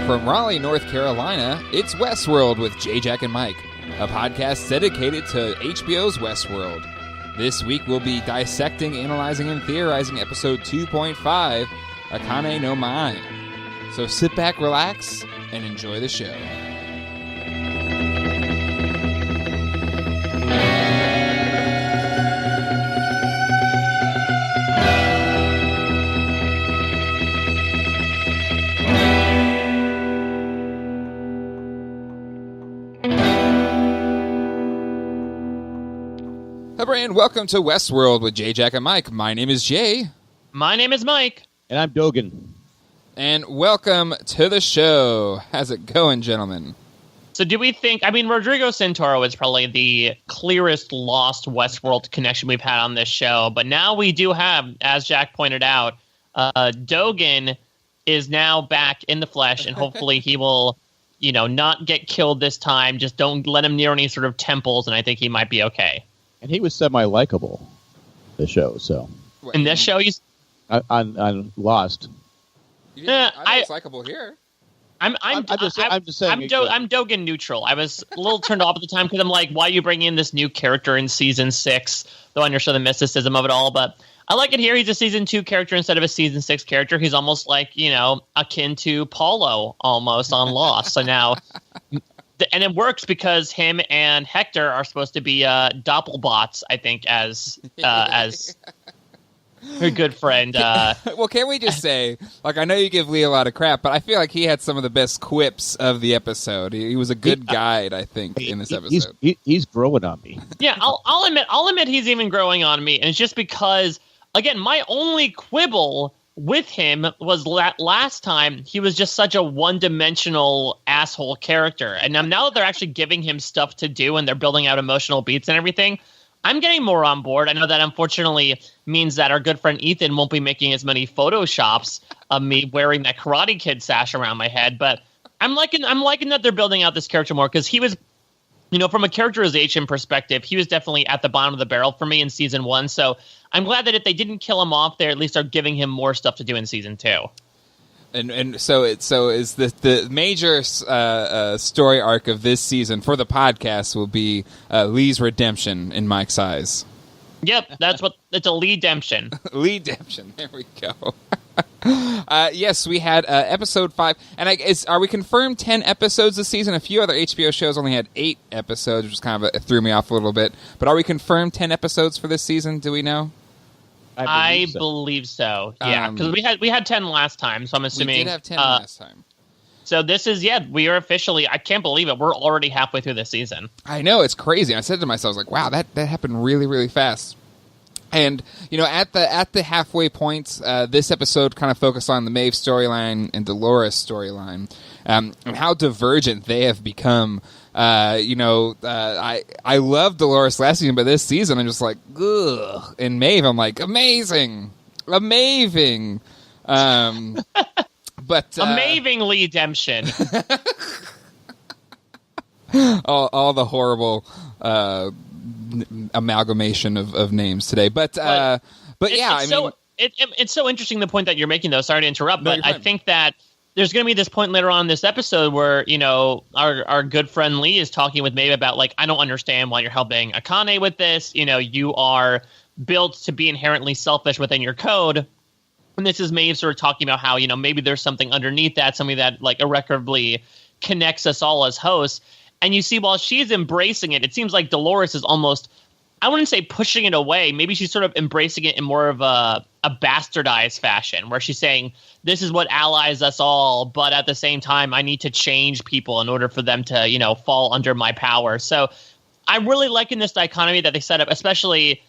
From Raleigh, North Carolina, it's Westworld with J. Jack and Mike, a podcast dedicated to HBO's Westworld. This week we'll be dissecting, analyzing, and theorizing episode 2.5, Akane no Mai. So sit back, relax, and enjoy the show. And welcome to Westworld with J. Jack and Mike. My name is Jay. My name is Mike. And I'm Dogan. And welcome to the show. How's it going, gentlemen? So do we think, Rodrigo Santoro is probably the clearest lost Westworld connection we've had on this show. But now we do have, as Jack pointed out, Dogan is now back in the flesh, and hopefully he will, not get killed this time. Just don't let him near any sort of temples, and I think he might be okay. And he was semi-likable, the show, so. In this show, he's... On Lost. I was likable here. I'm just saying. I'm Dogan neutral. I was a little turned off at the time because I'm like, why are you bringing in this new character in season 6? Though I understand the mysticism of it all, but I like it here. He's a season 2 character instead of a season 6 character. He's almost like, akin to Paulo almost on Lost. So now... And it works because him and Hector are supposed to be doppelbots, I think, as her good friend. Well, can we just say, I know you give Lee a lot of crap, but I feel like he had some of the best quips of the episode. He was a good guide, I think, in this episode. He's growing on me. Yeah, I'll admit he's even growing on me, and it's just because, again, my only quibble with him was last time he was just such a one-dimensional asshole character. And now that they're actually giving him stuff to do and they're building out emotional beats and everything, I'm getting more on board. I know that unfortunately means that our good friend Ethan won't be making as many photoshops of me wearing that Karate Kid sash around my head, but I'm liking that they're building out this character more, because he was, from a characterization perspective, he was definitely at the bottom of the barrel for me in season 1. So I'm glad that if they didn't kill him off, they at least are giving him more stuff to do in season 2. And so is the major story arc of this season for the podcast will be Lee's redemption in Mike's eyes. Yep, it's a Lee-demption. Lee-demption. There we go. Yes, we had episode 5, and are we confirmed 10 episodes this season? A few other HBO shows only had 8 episodes, which kind of threw me off a little bit. But are we confirmed 10 episodes for this season? Do we know? I believe so. Yeah, because we had 10 last time, so I'm assuming we did have 10 last time. So this is we are officially. I can't believe it. We're already halfway through the season. I know, it's crazy. I said to myself, I was like, wow, that happened really, really fast. And, at the halfway point, this episode kind of focused on the Maeve storyline and Dolores storyline, and how divergent they have become. I loved Dolores last season, but this season I'm just like, ugh. And Maeve, I'm like, amazing. But amazingly redemption. all the horrible amalgamation of names today, but yeah, it's so interesting the point that you're making, though. Sorry to interrupt, but I think that there's going to be this point later on in this episode where our good friend Lee is talking with Maeve about, like, I don't understand why you're helping Akane with this. You are built to be inherently selfish within your code. And this is Maeve sort of talking about how maybe there's something underneath that, something that like irreparably connects us all as hosts. And you see, while she's embracing it, it seems like Dolores is almost, I wouldn't say pushing it away. Maybe she's sort of embracing it in more of a bastardized fashion, where she's saying, this is what allies us all, but at the same time, I need to change people in order for them to, fall under my power. So I'm really liking this dichotomy that they set up, especially,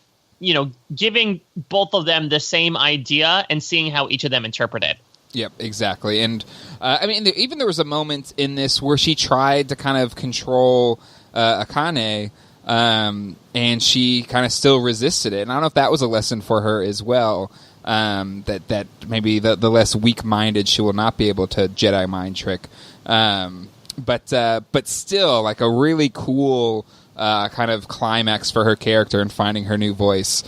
giving both of them the same idea and seeing how each of them interpret it. Yep, exactly. And even there was a moment in this where she tried to kind of control Akane, and she kind of still resisted it. And I don't know if that was a lesson for her as well, that maybe the less weak-minded she will not be able to Jedi mind trick. But still, like, a really cool kind of climax for her character and finding her new voice.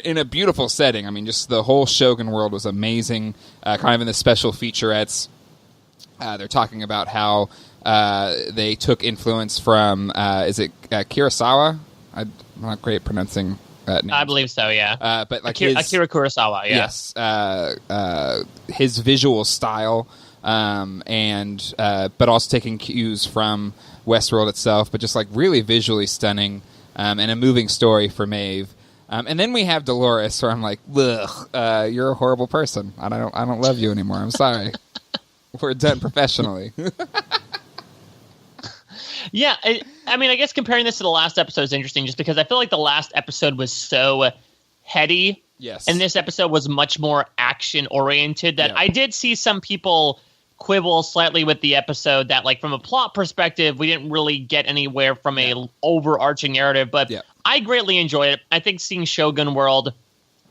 In a beautiful setting. I mean, just the whole Shogun world was amazing. Kind of in the special featurettes. they're talking about how they took influence from, is it Kurosawa? I'm not great at pronouncing names. I believe so, yeah. But like Akira Kurosawa, yeah. Yes. His visual style, but also taking cues from Westworld itself, but just like really visually stunning, and a moving story for Maeve. And then we have Dolores, where I'm like, ugh, you're a horrible person. I don't love you anymore. I'm sorry. We're done professionally. Yeah, I mean, I guess comparing this to the last episode is interesting just because I feel like the last episode was so heady. Yes. And this episode was much more action-oriented that I did see some people quibble slightly with the episode that, like, from a plot perspective, we didn't really get anywhere from a overarching narrative, but I greatly enjoyed it. I think seeing Shogun World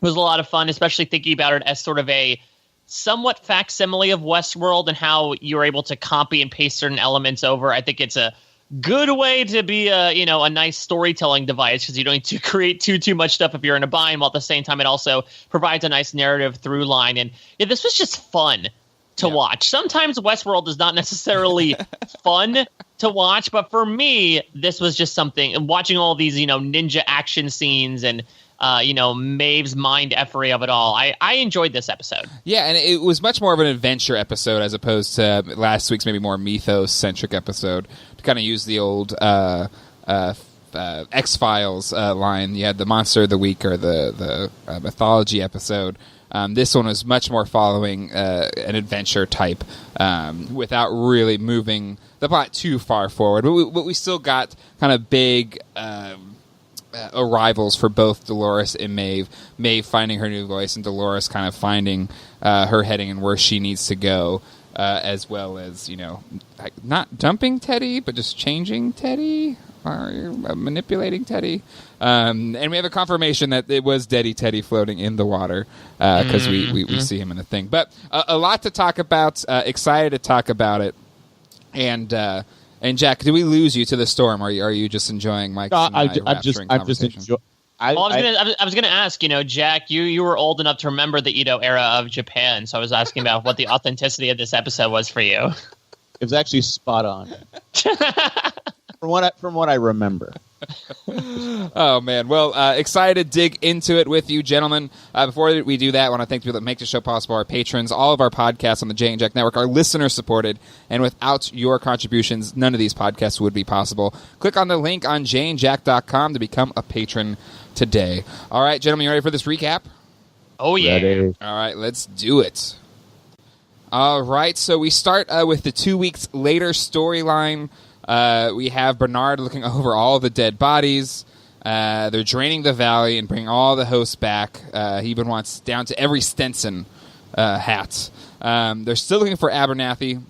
was a lot of fun, especially thinking about it as sort of a somewhat facsimile of Westworld and how you're able to copy and paste certain elements over. I think it's a good way to be a nice storytelling device because you don't need to create too much stuff if you're in a bind, while at the same time it also provides a nice narrative through line. And this was just fun to watch. Sometimes Westworld is not necessarily fun to watch, but for me, this was just something. And watching all these ninja action scenes and Maeve's mind effery of it all. I enjoyed this episode. Yeah, and it was much more of an adventure episode as opposed to last week's maybe more mythos-centric episode. To kind of use the old X-Files line, you had the Monster of the Week or the mythology episode. This one was much more following an adventure type without really moving the plot too far forward. But we still got kind of big arrivals for both Dolores and Maeve. Maeve finding her new voice and Dolores kind of finding her heading and where she needs to go, as well as, like not dumping Teddy, but just changing Teddy or manipulating Teddy. And we have a confirmation that it was Daddy Teddy floating in the water because we see him in the thing. But a lot to talk about. Excited to talk about it. And Jack, did we lose you to the storm? Or are you just enjoying Mike's rapturing conversation? I was going to ask, Jack, you were old enough to remember the Edo era of Japan, so I was asking about what the authenticity of this episode was for you. It was actually spot on. From what I remember. Oh, man. Well, excited to dig into it with you, gentlemen. Before we do that, I want to thank people that make the show possible, our patrons. All of our podcasts on the Jay and Jack Network are listener-supported, and without your contributions, none of these podcasts would be possible. Click on the link on jayandjack.com to become a patron today. All right, gentlemen, you ready for this recap? Oh, yeah. Ready. All right, let's do it. All right, so we start with the 2 weeks later storyline. We have Bernard looking over all the dead bodies. They're draining the valley and bringing all the hosts back. He even wants down to every Stenson hat. They're still looking for Abernathy.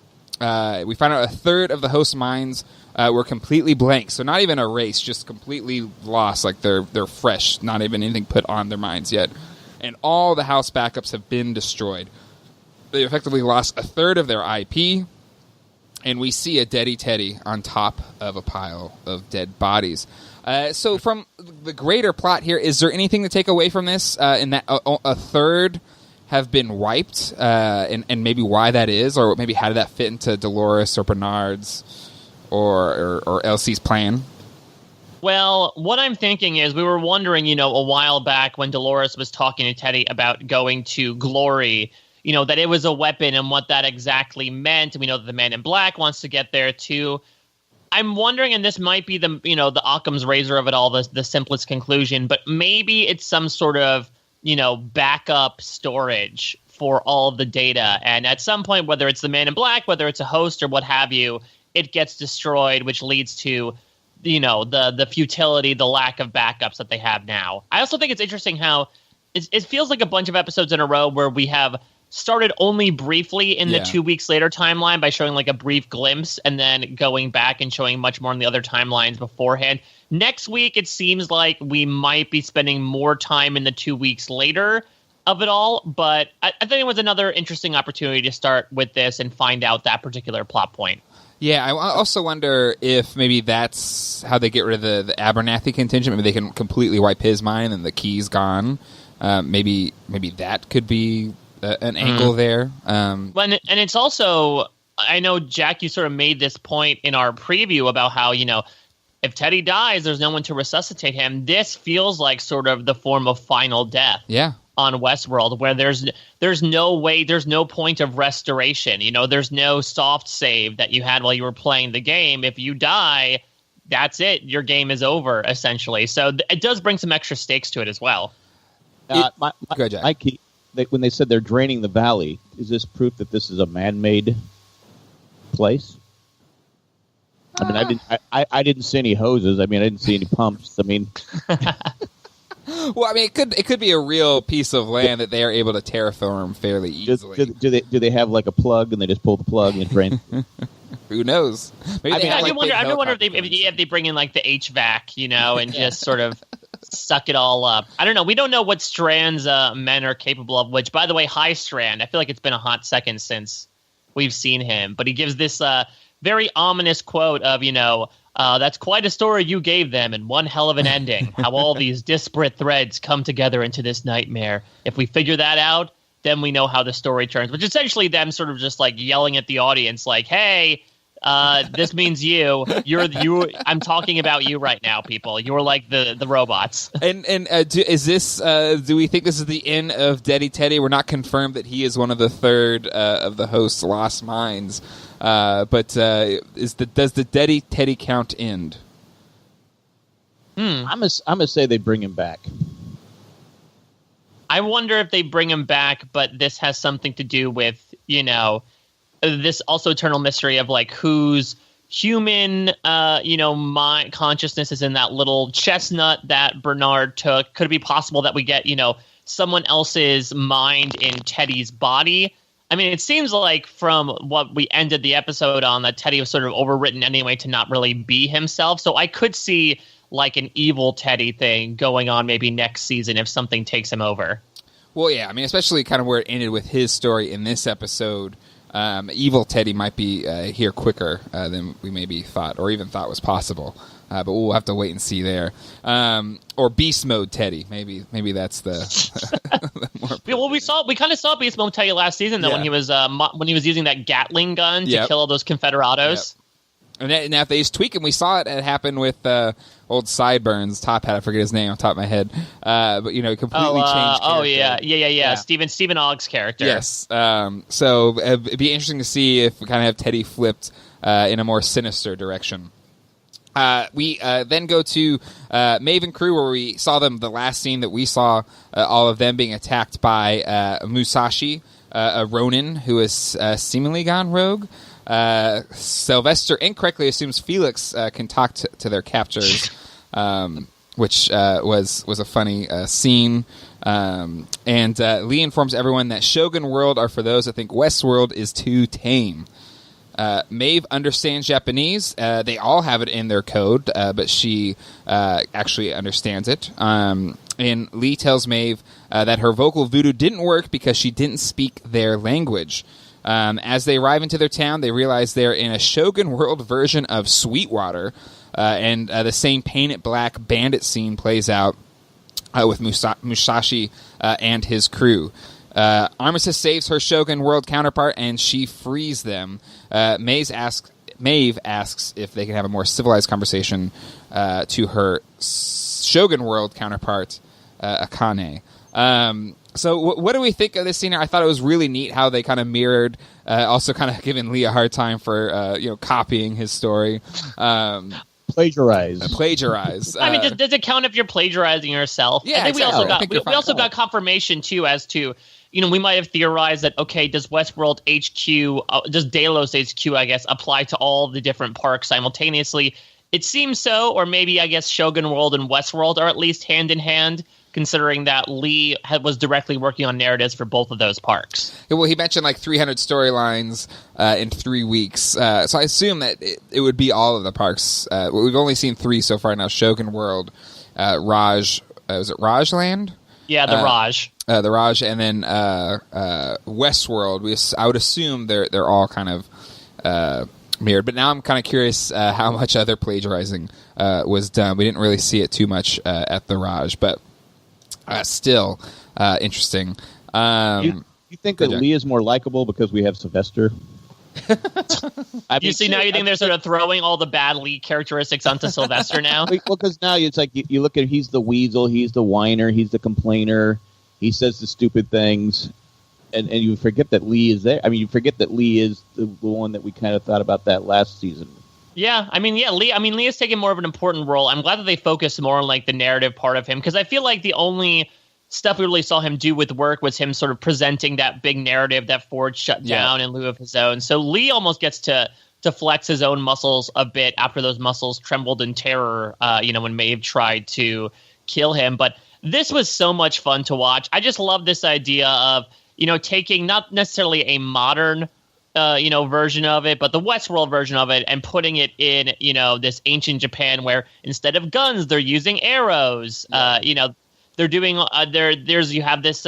We find out a third of the host minds were completely blank, so not even erased, just completely lost, like they're fresh, not even anything put on their minds yet. And all the house backups have been destroyed. They effectively lost a third of their IP. And we see a Daddy Teddy on top of a pile of dead bodies. So from the greater plot here, is there anything to take away from this in that a third have been wiped, and maybe why that is, or maybe how did that fit into Dolores or Bernard's or Elsie's plan? Well, what I'm thinking is we were wondering, a while back when Dolores was talking to Teddy about going to Glory, that it was a weapon and what that exactly meant. And we know that the Man in Black wants to get there too. I'm wondering, and this might be the Occam's razor of it all, the simplest conclusion, but maybe it's some sort of, backup storage for all of the data. And at some point, whether it's the Man in Black, whether it's a host or what have you, it gets destroyed, which leads to, the futility, the lack of backups that they have now. I also think it's interesting how it feels like a bunch of episodes in a row where we have started only briefly in the 2 weeks later timeline by showing like a brief glimpse and then going back and showing much more in the other timelines beforehand. Next week, it seems like we might be spending more time in the 2 weeks later of it all, but I think it was another interesting opportunity to start with this and find out that particular plot point. Yeah, I also wonder if maybe that's how they get rid of the Abernathy contingent. Maybe they can completely wipe his mind and the key's gone. Maybe that could be an angle there. And it's also, I know, Jack, you sort of made this point in our preview about how, if Teddy dies, there's no one to resuscitate him. This feels like sort of the form of final death. Yeah. On Westworld, where there's no way, there's no point of restoration. There's no soft save that you had while you were playing the game. If you die, that's it. Your game is over, essentially. So it does bring some extra stakes to it as well. Go ahead, Jack. When they said they're draining the valley, is this proof that this is a man-made place? I mean, I didn't see any hoses. I mean, I didn't see any pumps. I mean, well, I mean, it could be a real piece of land that they are able to terraform fairly easily. Do they have like a plug and they just pull the plug and drain? Who knows? Maybe I wonder if they bring in like the HVAC, and just sort of suck it all up. I don't know. We don't know what strands men are capable of. Which, by the way, High Strand. I feel like it's been a hot second since we've seen him, but he gives this very ominous quote of, that's quite a story you gave them, and one hell of an ending. How all these disparate threads come together into this nightmare. If we figure that out, then we know how the story turns. Which is essentially them sort of just like yelling at the audience, like, "Hey, this means you. I'm talking about you right now, people. You're like the robots." And do we think this is the end of Daddy Teddy? We're not confirmed that he is one of the third of the host's lost minds. But does the Daddy Teddy count end? I'm gonna say they bring him back. I wonder if they bring him back, but this has something to do with, this also eternal mystery of like whose human, mind consciousness is in that little chestnut that Bernard took. Could it be possible that we get, someone else's mind in Teddy's body? I mean, it seems like from what we ended the episode on that Teddy was sort of overwritten anyway to not really be himself. So I could see like an evil Teddy thing going on maybe next season if something takes him over. Well, yeah, I mean, especially kind of where it ended with his story in this episode. Evil Teddy might be here quicker than we maybe thought or even thought was possible. But we'll have to wait and see there. Or Beast Mode Teddy. Maybe that's the. We kind of saw Beast Mode Teddy last season though, when he was using that Gatling gun to kill all those Confederados. Yep. And now if they just tweak him, we saw it happen with old Sideburns Top Hat. I forget his name off the top of my head, but completely changed. Oh yeah. Stephen Ogg's character. Yes. So it'd be interesting to see if we kind of have Teddy flipped in a more sinister direction. We then go to Maeve and crew, where we saw them. The last scene that we saw, all of them being attacked by Musashi, a Ronin who is seemingly gone rogue. Sylvester incorrectly assumes Felix can talk to their captors, which was a funny scene. And Lee informs everyone that Shogun World are for those that think Westworld is too tame. Maeve understands Japanese. They all have it in their code, but she actually understands it. And Lee tells Maeve that her vocal voodoo didn't work because she didn't speak their language. As they arrive into their town, they realize they're in a Shogun World version of Sweetwater, and the same painted black bandit scene plays out with Musashi and his crew. Armistice saves her Shogun World counterpart, and she frees them. Maeve asks if they can have a more civilized conversation to her Shogun World counterpart, Akane. So what do we think of this scene? I thought it was really neat how they kind of mirrored, also kind of giving Lee a hard time for copying his story. Plagiarize. I mean, does it count if you're plagiarizing yourself? Yeah, I think we also got confirmation too as to, we might have theorized that, okay, does Westworld HQ, does Delos HQ, I guess, apply to all the different parks simultaneously? It seems so, or maybe I guess Shogun World and Westworld are at least hand in hand, considering that Lee was directly working on narratives for both of those parks. Yeah, well, he mentioned like 300 storylines in 3 weeks, so I assume that it would be all of the parks. We've only seen 3 so far now: Shogun World, Raj. Was it Rajland? Yeah, the Raj. The Raj, and then Westworld. I would assume they're all kind of mirrored. But now I'm kind of curious how much other plagiarizing was done. We didn't really see it too much at the Raj, but still interesting. You think that Lee is more likable because we have Sylvester? You see, now you think they're sort of throwing all the bad Lee characteristics onto Sylvester now? Well, because now it's like you look at, he's the weasel, he's the whiner, he's the complainer, he says the stupid things, and you forget that Lee is there. I mean, you forget that Lee is the one that we kind of thought about that last season. Yeah, Lee has taken more of an important role. I'm glad that they focused more on like the narrative part of him, because I feel like the only stuff we really saw him do with work was him sort of presenting that big narrative that Ford shut down in lieu of his own. So Lee almost gets to flex his own muscles a bit after those muscles trembled in terror, when Maeve tried to kill him. But this was so much fun to watch. I just love this idea of, taking not necessarily a modern version of it, but the Westworld version of it, and putting it in, this ancient Japan where instead of guns, they're using arrows. They're doing you have this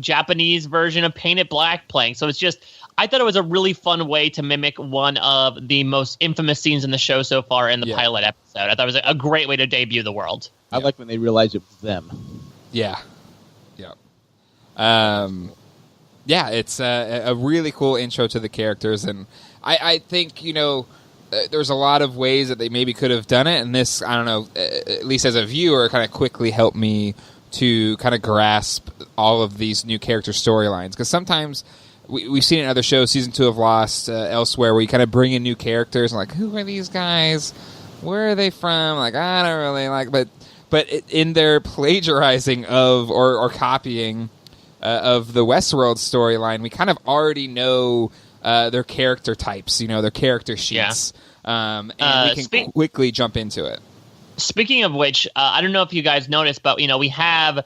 Japanese version of Paint It Black playing. So it's just, I thought it was a really fun way to mimic one of the most infamous scenes in the show so far in the pilot episode. I thought it was a great way to debut the world. I like when they realized it was them. Yeah. It's a really cool intro to the characters, and I think there's a lot of ways that they maybe could have done it, and this, I don't know, at least as a viewer, kind of quickly helped me to kind of grasp all of these new character storylines, because sometimes we've seen it in other shows, season 2 of Lost, elsewhere, where you kind of bring in new characters and like, who are these guys? Where are they from? Like, I don't really like, but in their plagiarizing of or copying of the Westworld storyline, we kind of already know their character types, their character sheets, and we can quickly jump into it. Speaking of which, I don't know if you guys noticed, but we have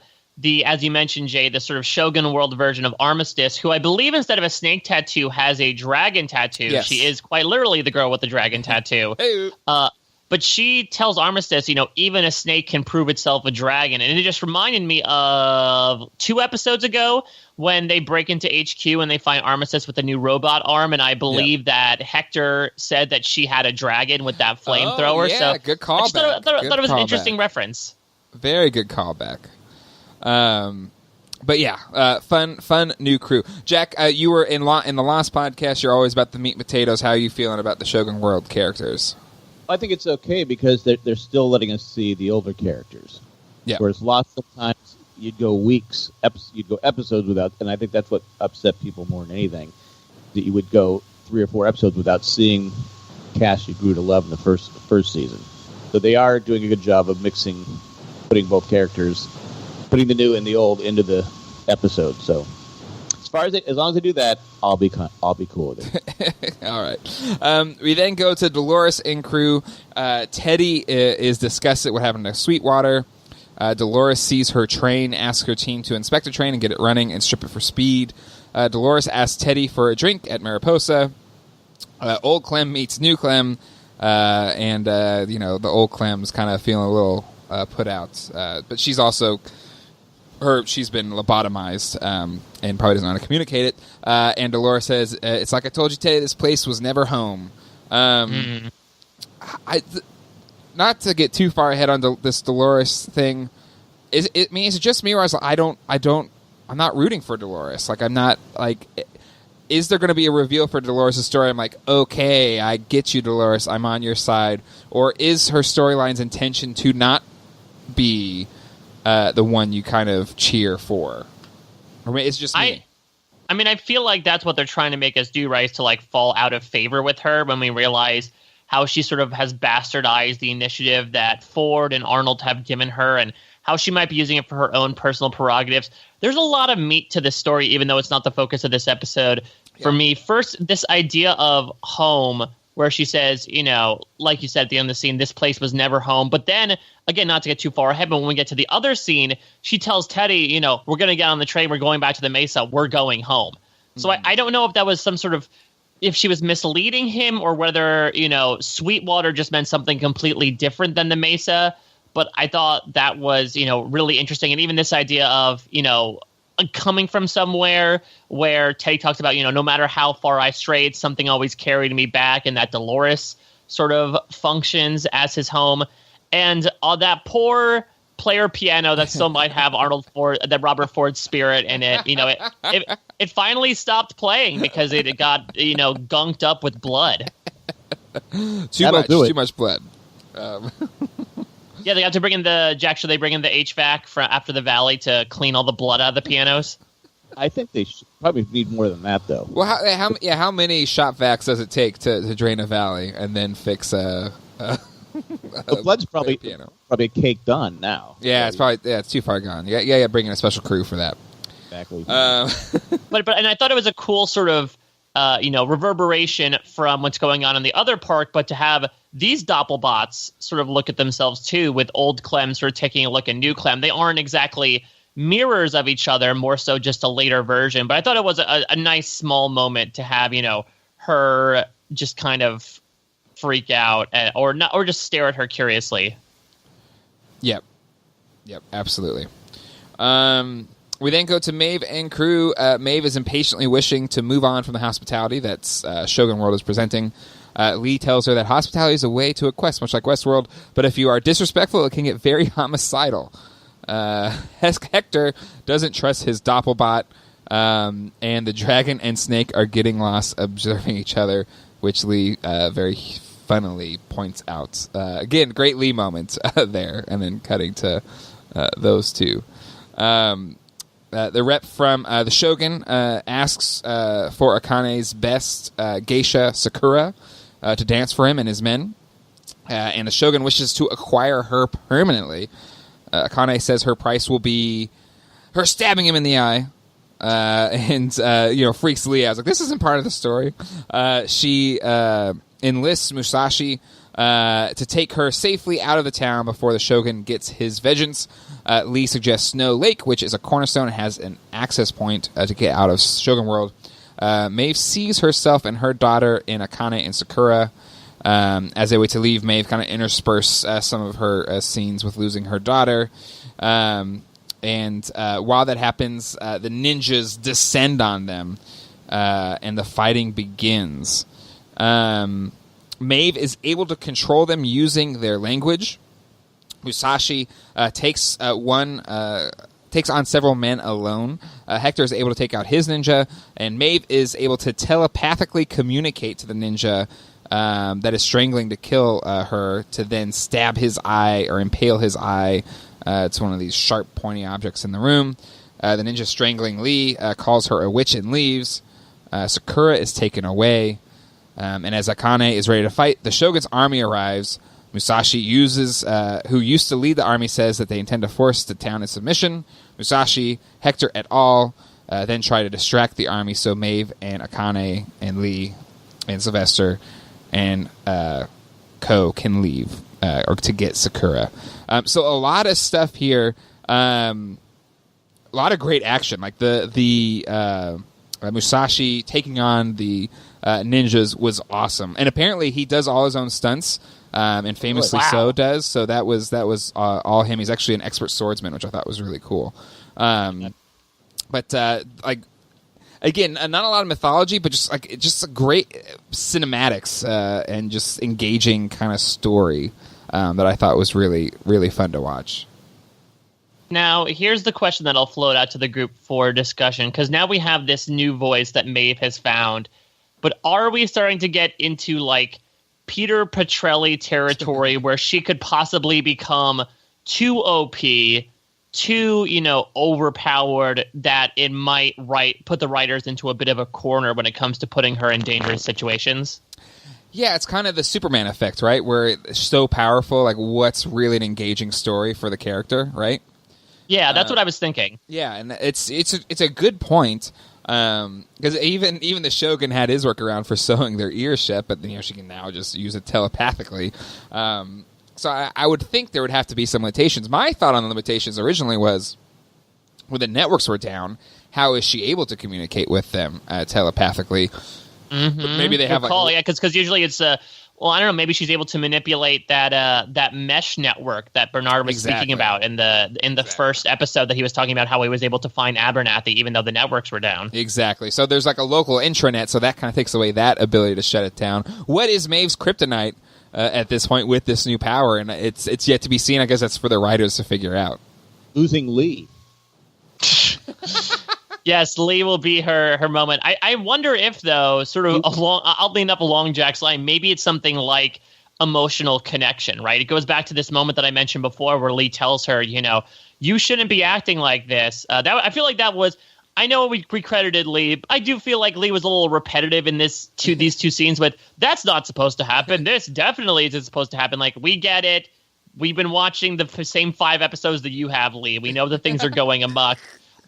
as you mentioned, Jay, the sort of Shogun World version of Armistice, who I believe instead of a snake tattoo has a dragon tattoo. Yes. She is quite literally the girl with the dragon tattoo. Hey. But she tells Armistice, even a snake can prove itself a dragon. And it just reminded me of 2 episodes ago when they break into HQ and they find Armistice with a new robot arm. And I believe that Hector said that she had a dragon with that flamethrower. Yeah, so good callback. I thought it was an interesting reference. Very good callback. But yeah, fun new crew. Jack, you were in the Lost podcast. You're always about the meat and potatoes. How are you feeling about the Shogun World characters? I think it's okay because they're still letting us see the older characters. Yeah. Whereas Lost, sometimes you'd go episodes without, and I think that's what upset people more than anything, that you would go 3 or 4 episodes without seeing Cash you grew to love in the first season. So they are doing a good job of putting both characters, putting the new and the old into the episode. So as long as they do that, I'll be cool with it. All right. We then go to Dolores and crew. Teddy is disgusted what happened to Sweetwater. Dolores sees her train, asks her team to inspect the train and get it running and strip it for speed. Dolores asks Teddy for a drink at Mariposa. Old Clem meets new Clem, and the old Clem's kind of feeling a little put out. But she's also... she's been lobotomized and probably doesn't know how to communicate it. And Dolores says, it's like I told you, Teddy, this place was never home. Not to get too far ahead on this Dolores thing, is it just me, or I'm not rooting for Dolores. Like, I'm not, like, is there going to be a reveal for Dolores' story? I'm like, okay, I get you, Dolores, I'm on your side. Or is her storyline's intention to not be... the one you kind of cheer for? I mean, it's just me. I feel like that's what they're trying to make us do, right? Is to like fall out of favor with her when we realize how she sort of has bastardized the initiative that Ford and Arnold have given her, and how she might be using it for her own personal prerogatives. There's a lot of meat to this story, even though it's not the focus of this episode. Yeah. For me, first, this idea of home, where she says, like you said at the end of the scene, this place was never home. But then, again, not to get too far ahead, but when we get to the other scene, she tells Teddy, we're going to get on the train, we're going back to the Mesa, we're going home. So I don't know if that was some sort of, if she was misleading him, or whether, Sweetwater just meant something completely different than the Mesa. But I thought that was, really interesting. And even this idea of, coming from somewhere, where Teddy talks about, no matter how far I strayed, something always carried me back, and that Dolores sort of functions as his home. And that poor player piano that still might have Robert Ford's spirit in it. It finally stopped playing because it got gunked up with blood. Too much blood. Yeah, they got to bring in the HVAC from after the Valley to clean all the blood out of the pianos. I think they probably need more than that, though. Well, how many shop vacs does it take to drain a valley and then fix a the blood's probably a cake done now. Yeah, it's too far gone. Yeah, bring in a special crew for that. Exactly. But I thought it was a cool sort of reverberation from what's going on in the other park, but to have these Doppelbots sort of look at themselves too, with old Clem sort of taking a look at new Clem. They aren't exactly mirrors of each other, more so just a later version. But I thought it was a nice small moment to have, her just kind of freak out or just stare at her curiously. Yep, absolutely. We then go to Maeve and crew. Maeve is impatiently wishing to move on from the hospitality that's Shogun World is presenting. Lee tells her that hospitality is a way to a quest, much like Westworld, but if you are disrespectful, it can get very homicidal. Hector doesn't trust his Doppelbot, and the dragon and snake are getting lost observing each other, which Lee very funnily points out. Again, great Lee moment there, and then cutting to those two. The rep from the Shogun asks for Akane's best geisha, Sakura, to dance for him and his men. And the Shogun wishes to acquire her permanently. Akane says her price will be her stabbing him in the eye. And freaks Lee out. Like, this isn't part of the story. She enlists Musashi to take her safely out of the town before the Shogun gets his vengeance. Lee suggests Snow Lake, which is a cornerstone and has an access point to get out of Shogun World. Maeve sees herself and her daughter in Akane and Sakura. As they wait to leave, Maeve kind of intersperse some of her scenes with losing her daughter. And while that happens, the ninjas descend on them, and the fighting begins. Maeve is able to control them using their language. Musashi takes on several men alone. Hector is able to take out his ninja, and Maeve is able to telepathically communicate to the ninja that is strangling to kill her, to then stab his eye or impale his eye. It's one of these sharp, pointy objects in the room. The ninja strangling Lee calls her a witch and leaves. Sakura is taken away. And as Akane is ready to fight, the Shogun's army arrives. Musashi who used to lead the army, says that they intend to force the town into submission. Musashi, Hector et al. Then try to distract the army so Maeve and Akane and Lee and Sylvester and Ko can leave or to get Sakura. So a lot of stuff here. A lot of great action. Like the Musashi taking on the ninjas was awesome. And apparently he does all his own stunts. And famously so does. So that was all him. He's actually an expert swordsman, which I thought was really cool. But again, not a lot of mythology, but just a great cinematics and just engaging kind of story that I thought was really, really fun to watch. Now, here's the question that I'll float out to the group for discussion, because now we have this new voice that Maeve has found. But are we starting to get into Peter Petrelli territory where she could possibly become too OP, too, overpowered, that it might put the writers into a bit of a corner when it comes to putting her in dangerous situations? Yeah, it's kind of the Superman effect, right? Where it's so powerful, what's really an engaging story for the character, right? Yeah, that's what I was thinking. Yeah, and it's a good point. Because even the Shogun had his workaround for sewing their ears shut, but she can now just use it telepathically. So I would think there would have to be some limitations. My thought on the limitations originally was, when the networks were down, how is she able to communicate with them telepathically? Mm-hmm. But maybe they have call, because usually it's I don't know. Maybe she's able to manipulate that mesh network that Bernard was speaking about in the first episode, that he was talking about how he was able to find Abernathy even though the networks were down. Exactly. So there's a local intranet, so that kind of takes away that ability to shut it down. What is Maeve's kryptonite? at this point with this new power, and it's yet to be seen. I guess that's for the writers to figure out. Losing Lee. Yes, Lee will be her moment. I wonder if, though, sort of I'll lean up along Jack's line, maybe it's something like emotional connection, right? It goes back to this moment that I mentioned before where Lee tells her, you shouldn't be acting like this. I feel like that was, I know we credited Lee. I do feel like Lee was a little repetitive in these two scenes, but that's not supposed to happen. This definitely isn't supposed to happen. Like, we get it. We've been watching the same 5 episodes that you have, Lee. We know that things are going amok.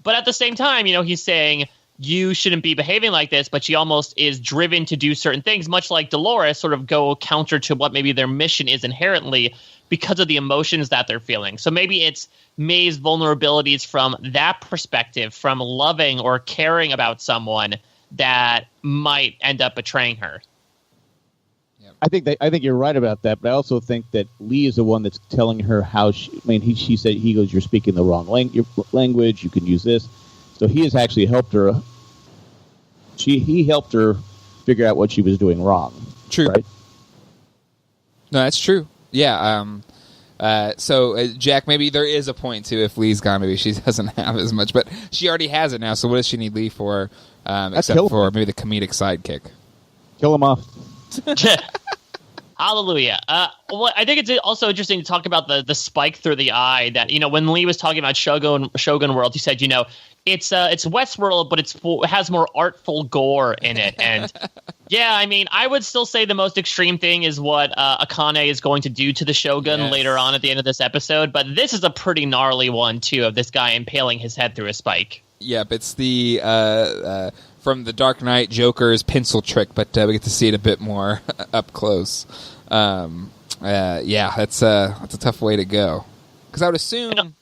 But at the same time, he's saying you shouldn't be behaving like this, but she almost is driven to do certain things, much like Dolores, sort of go counter to what maybe their mission is inherently because of the emotions that they're feeling. So maybe it's Maeve's vulnerabilities from that perspective, from loving or caring about someone that might end up betraying her. I think you're right about that, but I also think that Lee is the one that's telling her how she said, he goes, you're speaking the wrong language, you can use this. So he has actually helped her. He helped her figure out what she was doing wrong. True. Right? No, that's true. Yeah. So Jack, maybe there is a point too. If Lee's gone, maybe she doesn't have as much, but she already has it now. So what does she need Lee for? Except for maybe the comedic sidekick. Kill him off. Hallelujah. Well, I think it's also interesting to talk about the spike through the eye that, when Lee was talking about Shogun World, he said, it's Westworld, but it has more artful gore in it. And yeah, I would still say the most extreme thing is what Akane is going to do to the Shogun later on at the end of this episode. But this is a pretty gnarly one, too, of this guy impaling his head through a spike. Yep, it's the from the Dark Knight Joker's pencil trick, but we get to see it a bit more up close. That's a tough way to go. Because I would assume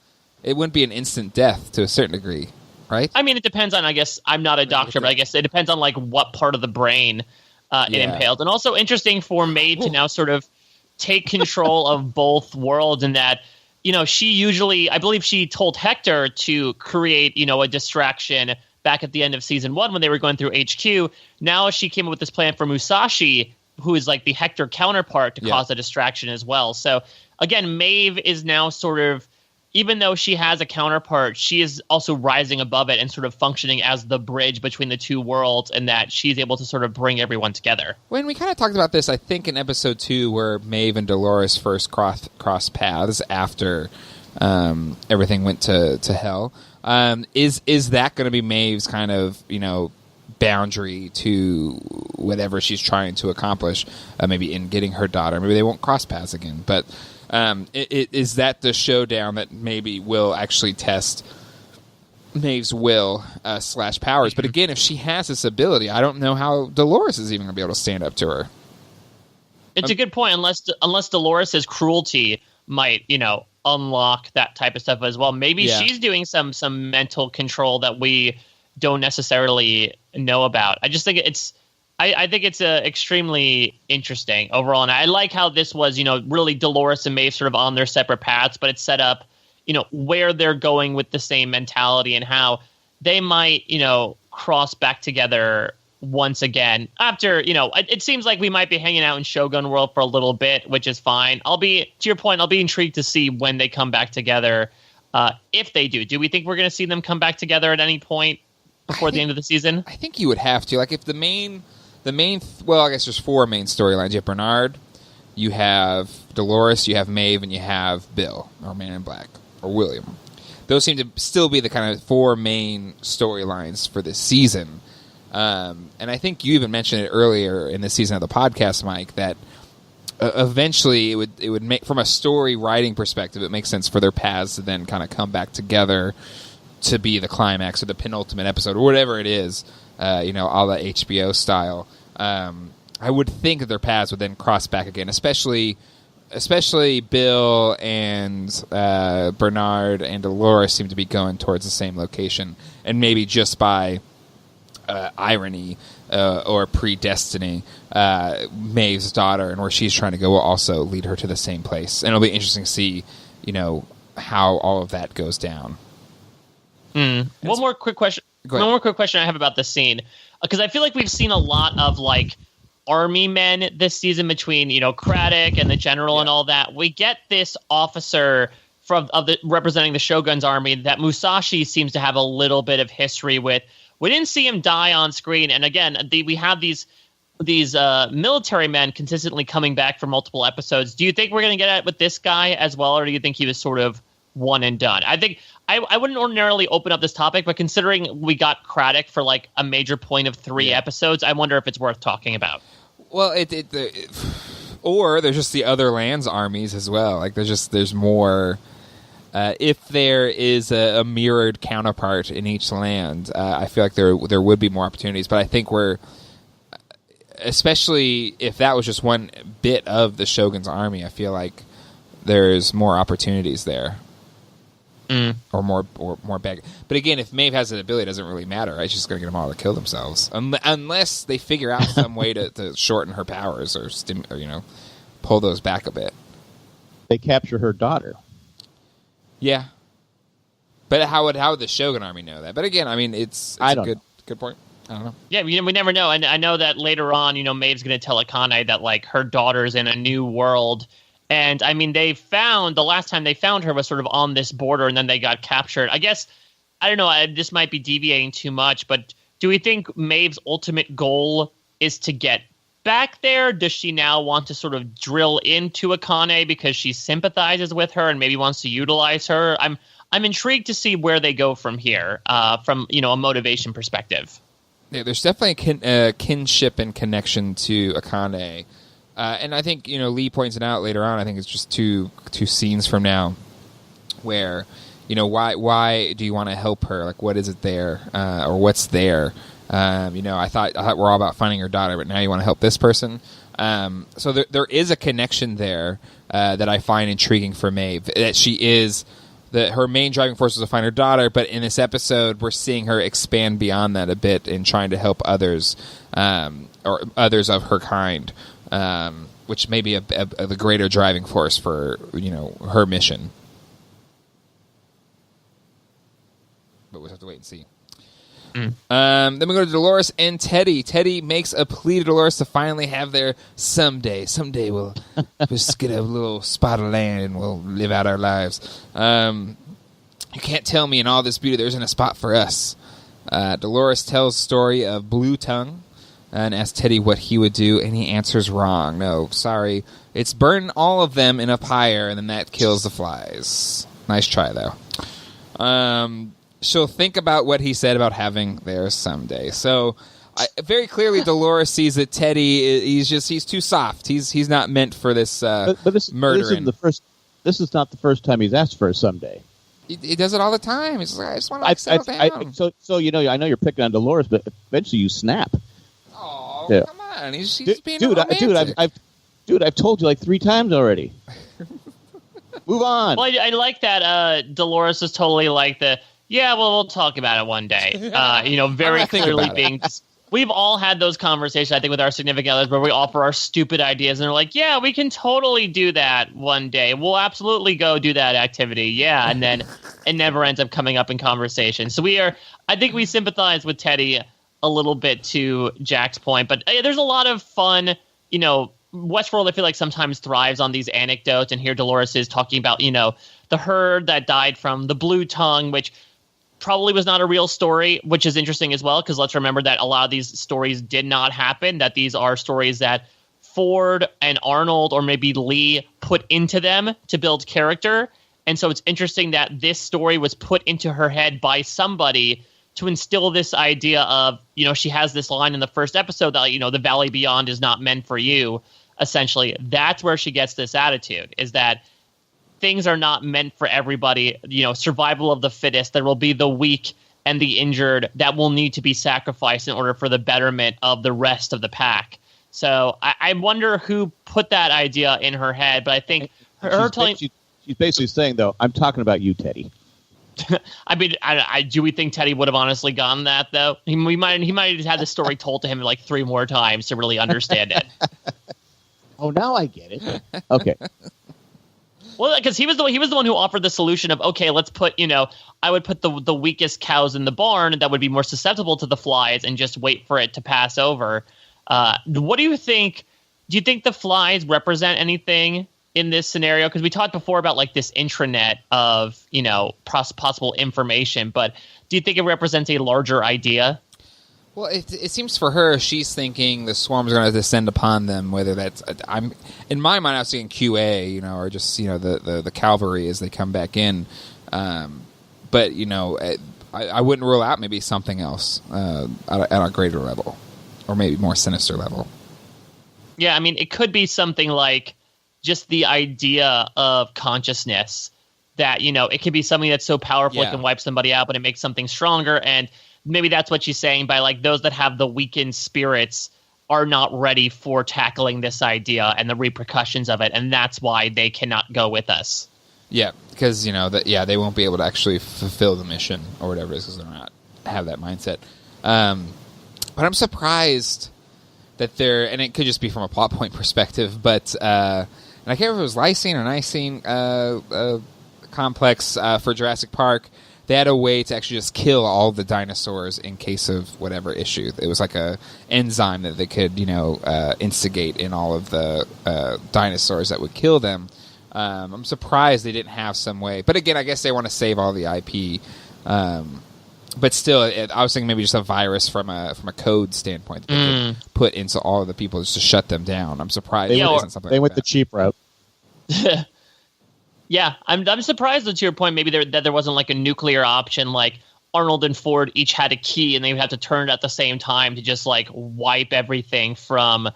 it wouldn't be an instant death to a certain degree, right? It depends on, I guess, I'm not a doctor, but I guess it depends on what part of the brain it impaled. And also interesting for Maeve to now sort of take control of both worlds, in that, she usually, I believe she told Hector to create, a distraction back at the end of season 1 when they were going through HQ. Now she came up with this plan for Musashi, who is like the Hector counterpart, to cause a distraction as well. So again, Maeve is now sort of, even though she has a counterpart, she is also rising above it and sort of functioning as the bridge between the two worlds, and that she's able to sort of bring everyone together. When we kind of talked about this, I think in episode 2, where Maeve and Dolores first crossed paths after everything went to hell. Is that going to be Maeve's kind of, boundary to whatever she's trying to accomplish, maybe in getting her daughter? Maybe they won't cross paths again, but is that the showdown that maybe will actually test Maeve's will / powers? But again, if she has this ability, I don't know how Dolores is even going to be able to stand up to her. It's a good point, unless Dolores' cruelty might, unlock that type of stuff as well. Maybe she's doing some mental control that we don't necessarily know about. I just think I think it's extremely interesting overall, and I like how this was, really Dolores and Maeve sort of on their separate paths, but it's set up, where they're going with the same mentality and how they might, cross back together once again after, it seems like we might be hanging out in Shogun World for a little bit, which is fine. To your point, I'll be intrigued to see when they come back together. If they do we think we're going to see them come back together at any point before the end of the season? I think you would have to. Like, if the main, well, I guess there's 4 main storylines. You have Bernard, you have Dolores, you have Maeve, and you have Bill, or Man in Black, or William. Those seem to still be the kind of 4 main storylines for this season. And I think you even mentioned it earlier in this season of the podcast, Mike, that eventually it would make, from a story writing perspective, it makes sense for their paths to then kind of come back together to be the climax or the penultimate episode or whatever it is, a la HBO style. I would think that their paths would then cross back again, especially Bill and Bernard and Dolores seem to be going towards the same location, and maybe just by irony or predestiny, Maeve's daughter and where she's trying to go will also lead her to the same place, and it'll be interesting to see, how all of that goes down. One more quick question I have about this scene, because I feel like we've seen a lot of army men this season between, Craddock and the general and all that. We get this officer representing the Shogun's army that Musashi seems to have a little bit of history with. We didn't see him die on screen, and again, we have these military men consistently coming back for multiple episodes. Do you think we're going to get it with this guy as well, or do you think he was sort of one and done? I think I wouldn't ordinarily open up this topic, but considering we got Craddock for like a major point of 3 episodes, I wonder if it's worth talking about. Well, or there's just the other lands armies as well. Like there's more. If there is a mirrored counterpart in each land, I feel like there would be more opportunities. But I think especially if that was just one bit of the Shogun's army, I feel like there's more opportunities there. Or more bag. But again, if Maeve has an ability, it doesn't really matter. Right? She's just going to get them all to kill themselves. Unless they figure out some way to shorten her powers or pull those back a bit. They capture her daughter. Yeah. But how would the Shogun army know that? But again, I mean, it's a good point. I don't know. Yeah, we never know. And I know that later on, Maeve's going to tell Akane that like her daughter's in a new world. And I mean, the last time they found her was sort of on this border, and then they got captured. I guess, I don't know, this might be deviating too much, but do we think Maeve's ultimate goal is to get back there? Does she now want to sort of drill into Akane because she sympathizes with her and maybe wants to utilize her? I'm intrigued to see where they go from here, from a motivation perspective. Yeah, there's definitely a kinship and connection to Akane. And I think, Lee points it out later on, I think it's just two scenes from now where, why do you want to help her? Like, what is it there? Or what's there? I thought we're all about finding her daughter, but now you want to help this person. So there is a connection there that I find intriguing for Maeve, that she is... her main driving force is to find her daughter, but in this episode, we're seeing her expand beyond that a bit in trying to help others, or others of her kind, which may be the greater driving force for her mission. But we'll have to wait and see. Then we go to Dolores and Teddy. Teddy makes a plea to Dolores to finally have their someday. Someday we'll just get a little spot of land and we'll live out our lives. You can't tell me in all this beauty there isn't a spot for us. Dolores tells the story of Blue Tongue and asks Teddy what he would do, and he answers wrong. No, sorry. It's burn all of them in a pyre, and then that kills the flies. Nice try, though. She'll think about what he said about having theirs someday. So, very clearly, Dolores sees that Teddy he's too soft. He's not meant for this murdering. This is not the first time he's asked for a someday. He does it all the time. He's just like, I just want to settle down. I know you're picking on Dolores, but eventually you snap. Oh, yeah. Come on! He's being romantic. I've told you like 3 times already. Move on. Well, I like that. Dolores is totally like the. Yeah, well, we'll talk about it one day. Very clearly being... We've all had those conversations, I think, with our significant others where we offer our stupid ideas and they're like, yeah, we can totally do that one day. We'll absolutely go do that activity. Yeah, and then it never ends up coming up in conversation. So I think we sympathize with Teddy a little bit to Jack's point. But there's a lot of fun, Westworld, I feel like sometimes thrives on these anecdotes. And here Dolores is talking about, the herd that died from the Blue Tongue, which... probably was not a real story, which is interesting as well, because let's remember that a lot of these stories did not happen, that these are stories that Ford and Arnold or maybe Lee put into them to build character. And so it's interesting that this story was put into her head by somebody to instill this idea of, she has this line in the first episode that, the valley beyond is not meant for you, essentially. That's where she gets this attitude, is that things are not meant for everybody. Survival of the fittest. There will be the weak and the injured that will need to be sacrificed in order for the betterment of the rest of the pack. So I wonder who put that idea in her head, but I think she's basically saying, though, I'm talking about you, Teddy. I mean, do we think Teddy would have honestly gotten that, though? He might have had the story told to him like 3 more times to really understand it. Oh, now I get it. Okay. Well, because he was the one who offered the solution of, okay, let's put, I would put the weakest cows in the barn that would be more susceptible to the flies and just wait for it to pass over. What do you think? Do you think the flies represent anything in this scenario? Because we talked before about like this intranet of, possible information, but do you think it represents a larger idea? Well, it seems for her, she's thinking the swarm's going to descend upon them. Whether that's, in my mind, I was thinking QA, or just the cavalry as they come back in. But I wouldn't rule out maybe something else at a greater level, or maybe more sinister level. Yeah, I mean, it could be something like just the idea of consciousness. That it could be something that's so powerful it can wipe somebody out, but it makes something stronger and. Maybe that's what she's saying by like those that have the weakened spirits are not ready for tackling this idea and the repercussions of it, and that's why they cannot go with us. Yeah, because they won't be able to actually fulfill the mission or whatever it is because they're not have that mindset. But I'm surprised that they're, and it could just be from a plot point perspective, but and I can't remember if it was lysine or Nicene complex for Jurassic Park. They had a way to actually just kill all the dinosaurs in case of whatever issue. It was like a enzyme that they could, instigate in all of the dinosaurs that would kill them. I'm surprised they didn't have some way. But again, I guess they want to save all the IP. But still, I was thinking maybe just a virus from a code standpoint that they could put into all of the people just to shut them down. I'm surprised there isn't something. They like went that. the cheap route. Yeah, I'm surprised that to your point, maybe that there wasn't like a nuclear option, like Arnold and Ford each had a key and they would have to turn it at the same time to just like wipe everything from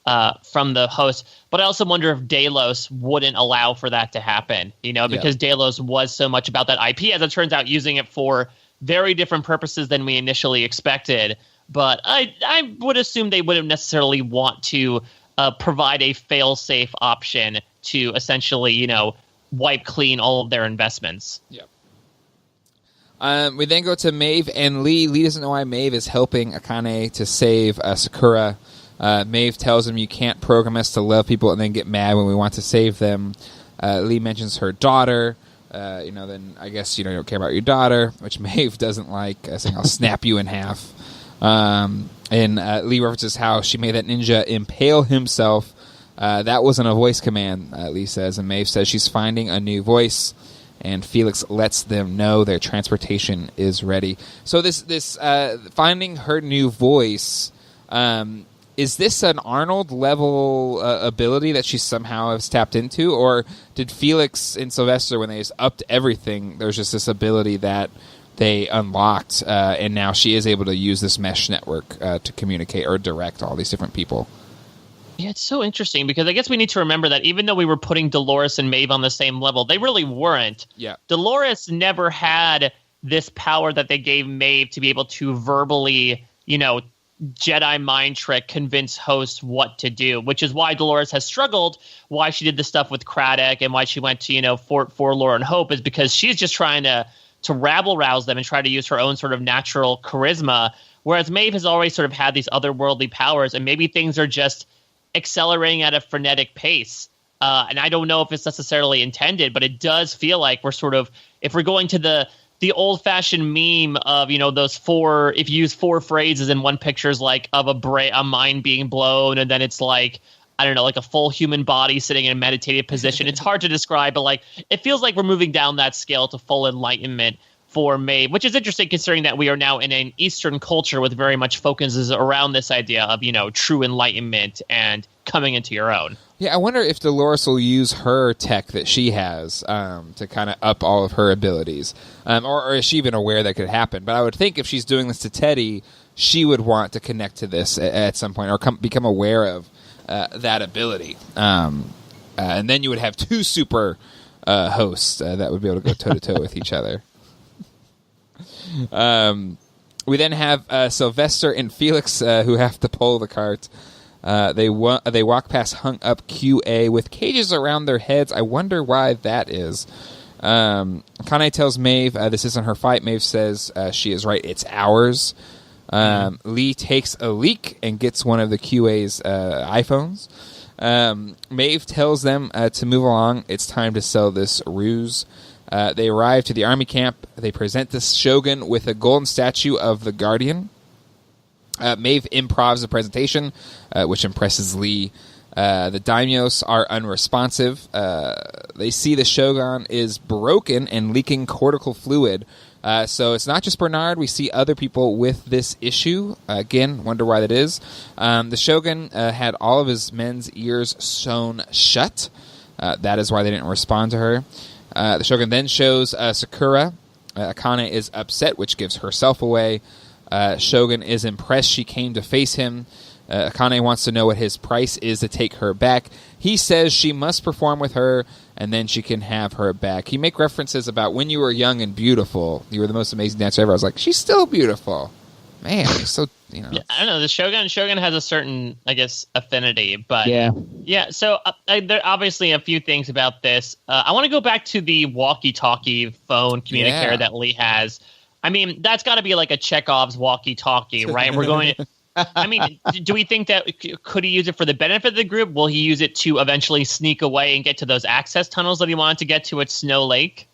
the host. But I also wonder if Delos wouldn't allow for that to happen, because Delos was so much about that IP, as it turns out, using it for very different purposes than we initially expected. But I would assume they wouldn't necessarily want to provide a fail-safe option to essentially, wipe clean all of their investments. Yeah. We then go to Maeve and Lee. Lee doesn't know why Maeve is helping Akane to save Sakura. Maeve tells him, you can't program us to love people and then get mad when we want to save them. Lee mentions her daughter. Then I guess you don't care about your daughter, which Maeve doesn't like, saying, I'll snap you in half. And Lee references how she made that ninja impale himself. That wasn't a voice command, Lee says, and Maeve says she's finding a new voice, and Felix lets them know their transportation is ready. So this finding her new voice, is this an Arnold-level ability that she somehow has tapped into, or did Felix and Sylvester, when they just upped everything, there's just this ability that they unlocked, and now she is able to use this mesh network to communicate or direct all these different people? Yeah, it's so interesting because I guess we need to remember that even though we were putting Dolores and Maeve on the same level, they really weren't. Yeah. Dolores never had this power that they gave Maeve to be able to verbally, Jedi mind trick, convince hosts what to do, which is why Dolores has struggled, why she did the stuff with Craddock and why she went to, Fort Forlorn Hope, is because she's just trying to rabble-rouse them and try to use her own sort of natural charisma, whereas Maeve has always sort of had these otherworldly powers, and maybe things are just accelerating at a frenetic pace. And I don't know if it's necessarily intended, but it does feel like we're sort of, if we're going to the old-fashioned meme of, those four, if you use four phrases in one picture is like of a mind being blown, and then it's like, I don't know, like a full human body sitting in a meditative position. It's hard to describe, but like it feels like we're moving down that scale to full enlightenment for Maeve, which is interesting considering that we are now in an Eastern culture with very much focuses around this idea of, true enlightenment and coming into your own. Yeah, I wonder if Dolores will use her tech that she has to kind of up all of her abilities. Or is she even aware that could happen? But I would think if she's doing this to Teddy, she would want to connect to this at some point or become aware of that ability. And then you would have two super hosts that would be able to go toe-to-toe with each other. We then have Sylvester and Felix who have to pull the cart. They walk past hung-up QA with cages around their heads. I wonder why that is. Akane tells Maeve this isn't her fight. Maeve says she is right. It's ours. Lee takes a leak and gets one of the QA's iPhones. Maeve tells them to move along. It's time to sell this ruse. They arrive to the army camp. They present the Shogun with a golden statue of the Guardian. Maeve improvs the presentation, which impresses Lee. The daimyos are unresponsive. They see the Shogun is broken and leaking cortical fluid. So it's not just Bernard. We see other people with this issue. Again, wonder why that is. The Shogun had all of his men's ears sewn shut. That is why they didn't respond to her. The Shogun then shows Sakura. Akane is upset, which gives herself away. Shogun is impressed she came to face him. Akane wants to know what his price is to take her back. He says she must perform with her, and then she can have her back. He make references about when you were young and beautiful, you were the most amazing dancer ever. I was like, she's still beautiful. Man, so, you know. Yeah, I don't know. The Shogun has a certain, I guess, affinity, but yeah. So there are obviously a few things about this. I want to go back to the walkie-talkie phone communicator that Lee has. I mean, that's got to be like a Chekhov's walkie-talkie, right? We're going to. I mean, do we think that could he use it for the benefit of the group? Will he use it to eventually sneak away and get to those access tunnels that he wanted to get to at Snow Lake?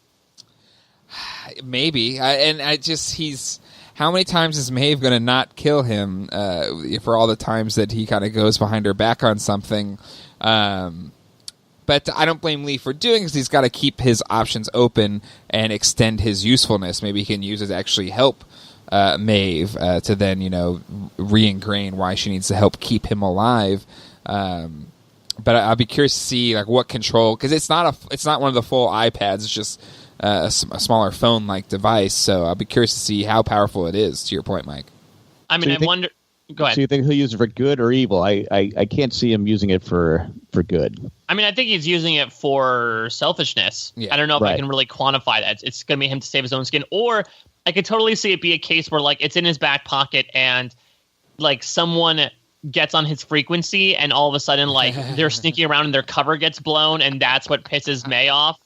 Maybe. He's. How many times is Maeve going to not kill him for all the times that he kind of goes behind her back on something? But I don't blame Lee for doing it because he's got to keep his options open and extend his usefulness. Maybe he can use it to actually help Maeve to then, re-ingrain why she needs to help keep him alive. But I'll be curious to see like what control, because it's not one of the full iPads. It's just a smaller phone-like device. So I'll be curious to see how powerful it is. To your point, Mike. I mean, I wonder. Go ahead. So you think he'll use it for good or evil? I can't see him using it for good. I mean, I think he's using it for selfishness. Yeah. I don't know if I can really quantify that. It's going to be him to save his own skin, or I could totally see it be a case where like it's in his back pocket and like someone gets on his frequency and all of a sudden like they're sneaking around and their cover gets blown and that's what pisses Maeve off.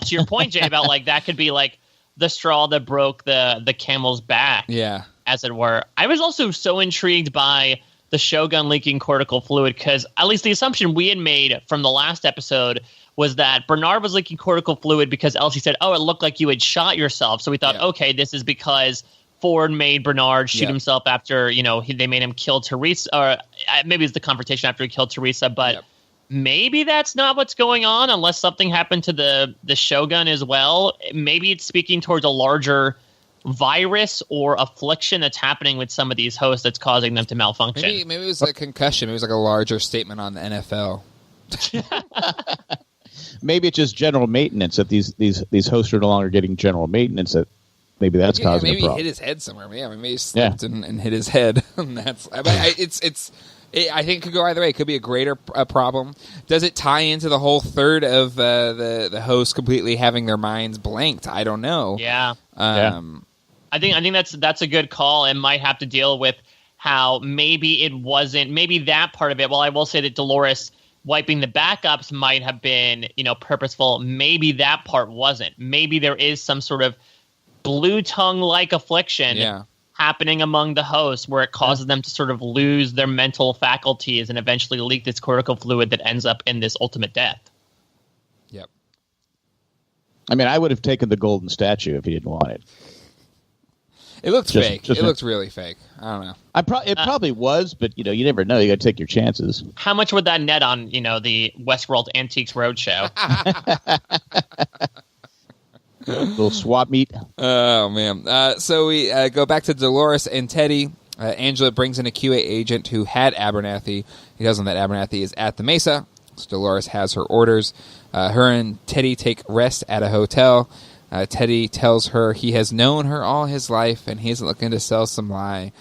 To your point, Jay, about like that could be like the straw that broke the camel's back. Yeah. As it were. I was also so intrigued by the Shogun leaking cortical fluid because at least the assumption we had made from the last episode was that Bernard was leaking cortical fluid because Elsie said, "Oh, it looked like you had shot yourself." So we thought, okay, this is because Ford made Bernard shoot himself after, they made him kill Teresa, or maybe it's the confrontation after he killed Teresa, but maybe that's not what's going on unless something happened to the Shogun as well. Maybe it's speaking towards a larger virus or affliction that's happening with some of these hosts that's causing them to malfunction. Maybe it was a concussion. Maybe it was like a larger statement on the NFL. Maybe it's just general maintenance that these hosts are no longer getting general maintenance. That maybe that's causing a problem. Maybe he hit his head somewhere. Yeah, maybe he slipped and hit his head. And that's. I think it could go either way. It could be a greater problem. Does it tie into the whole third of the hosts completely having their minds blanked? I don't know. Yeah. I think that's a good call and might have to deal with how maybe it wasn't, maybe that part of it. Well, I will say that Dolores wiping the backups might have been, purposeful. Maybe that part wasn't. Maybe there is some sort of blue tongue-like affliction happening among the hosts where it causes them to sort of lose their mental faculties and eventually leak this cortical fluid that ends up in this ultimate death. Yep. I mean, I would have taken the golden statue if he didn't want it. It looked fake. It looked really fake. I don't know. It probably was, but you never know. You got to take your chances. How much would that net on the Westworld Antiques Roadshow? Little swap meet. Oh man. So we go back to Dolores and Teddy. Angela brings in a QA agent who had Abernathy. He tells them that Abernathy is at the Mesa. So Dolores has her orders. Her and Teddy take rest at a hotel. Teddy tells her he has known her all his life and he isn't looking to sell some lie.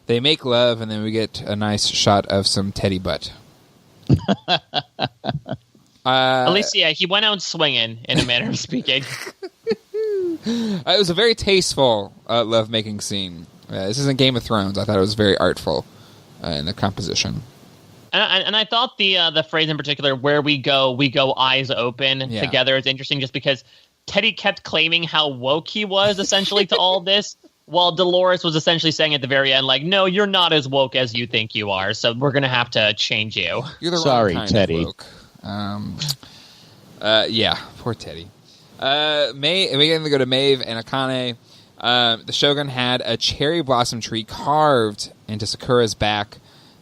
They make love, and then we get a nice shot of some Teddy butt. At least, he went out swinging, in a manner of speaking. It was a very tasteful love-making scene. This isn't Game of Thrones. I thought it was very artful in the composition. And I thought the phrase in particular, "where we go eyes open," together is interesting just because Teddy kept claiming how woke he was essentially to all this, while Dolores was essentially saying at the very end, like, no, you're not as woke as you think you are, so we're going to have to change you. You're the wrong kind Teddy. Of woke. Poor Teddy. We're going to go to Maeve and Akane. The Shogun had a cherry blossom tree carved into Sakura's back.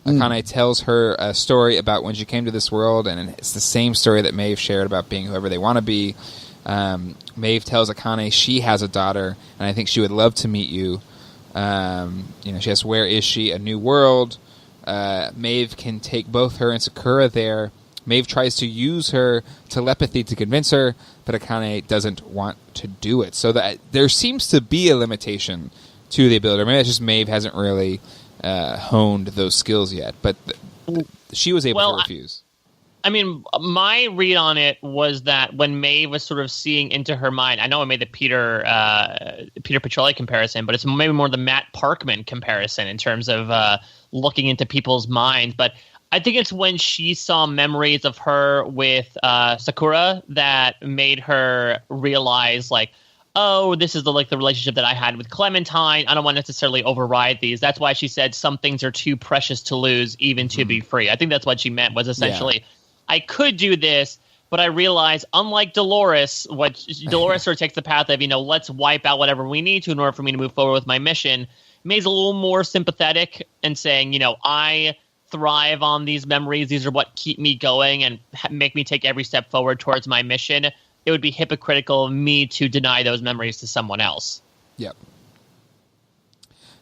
Akane tells her a story about when she came to this world, and it's the same story that Maeve shared about being whoever they want to be. Maeve tells Akane she has a daughter, and I think she would love to meet you. She asks, where is she? A new world. Maeve can take both her and Sakura there. Maeve tries to use her telepathy to convince her, but Akane doesn't want to do it. So that there seems to be a limitation to the ability. Maybe it's just Maeve hasn't really honed those skills yet, but she was able to refuse. I mean, my read on it was that when Maeve was sort of seeing into her mind, I know I made the Peter Petrelli comparison, but it's maybe more the Matt Parkman comparison in terms of looking into people's minds. But I think it's when she saw memories of her with Sakura that made her realize, like, oh, this is the relationship that I had with Clementine. I don't want to necessarily override these. That's why she said some things are too precious to lose, even to be free. I think that's what she meant, was essentially, I could do this, but I realize, unlike Dolores, Dolores sort of takes the path of, let's wipe out whatever we need to in order for me to move forward with my mission. Maeve's a little more sympathetic and saying, I thrive on these memories. These are what keep me going and make me take every step forward towards my mission. It would be hypocritical of me to deny those memories to someone else. Yep.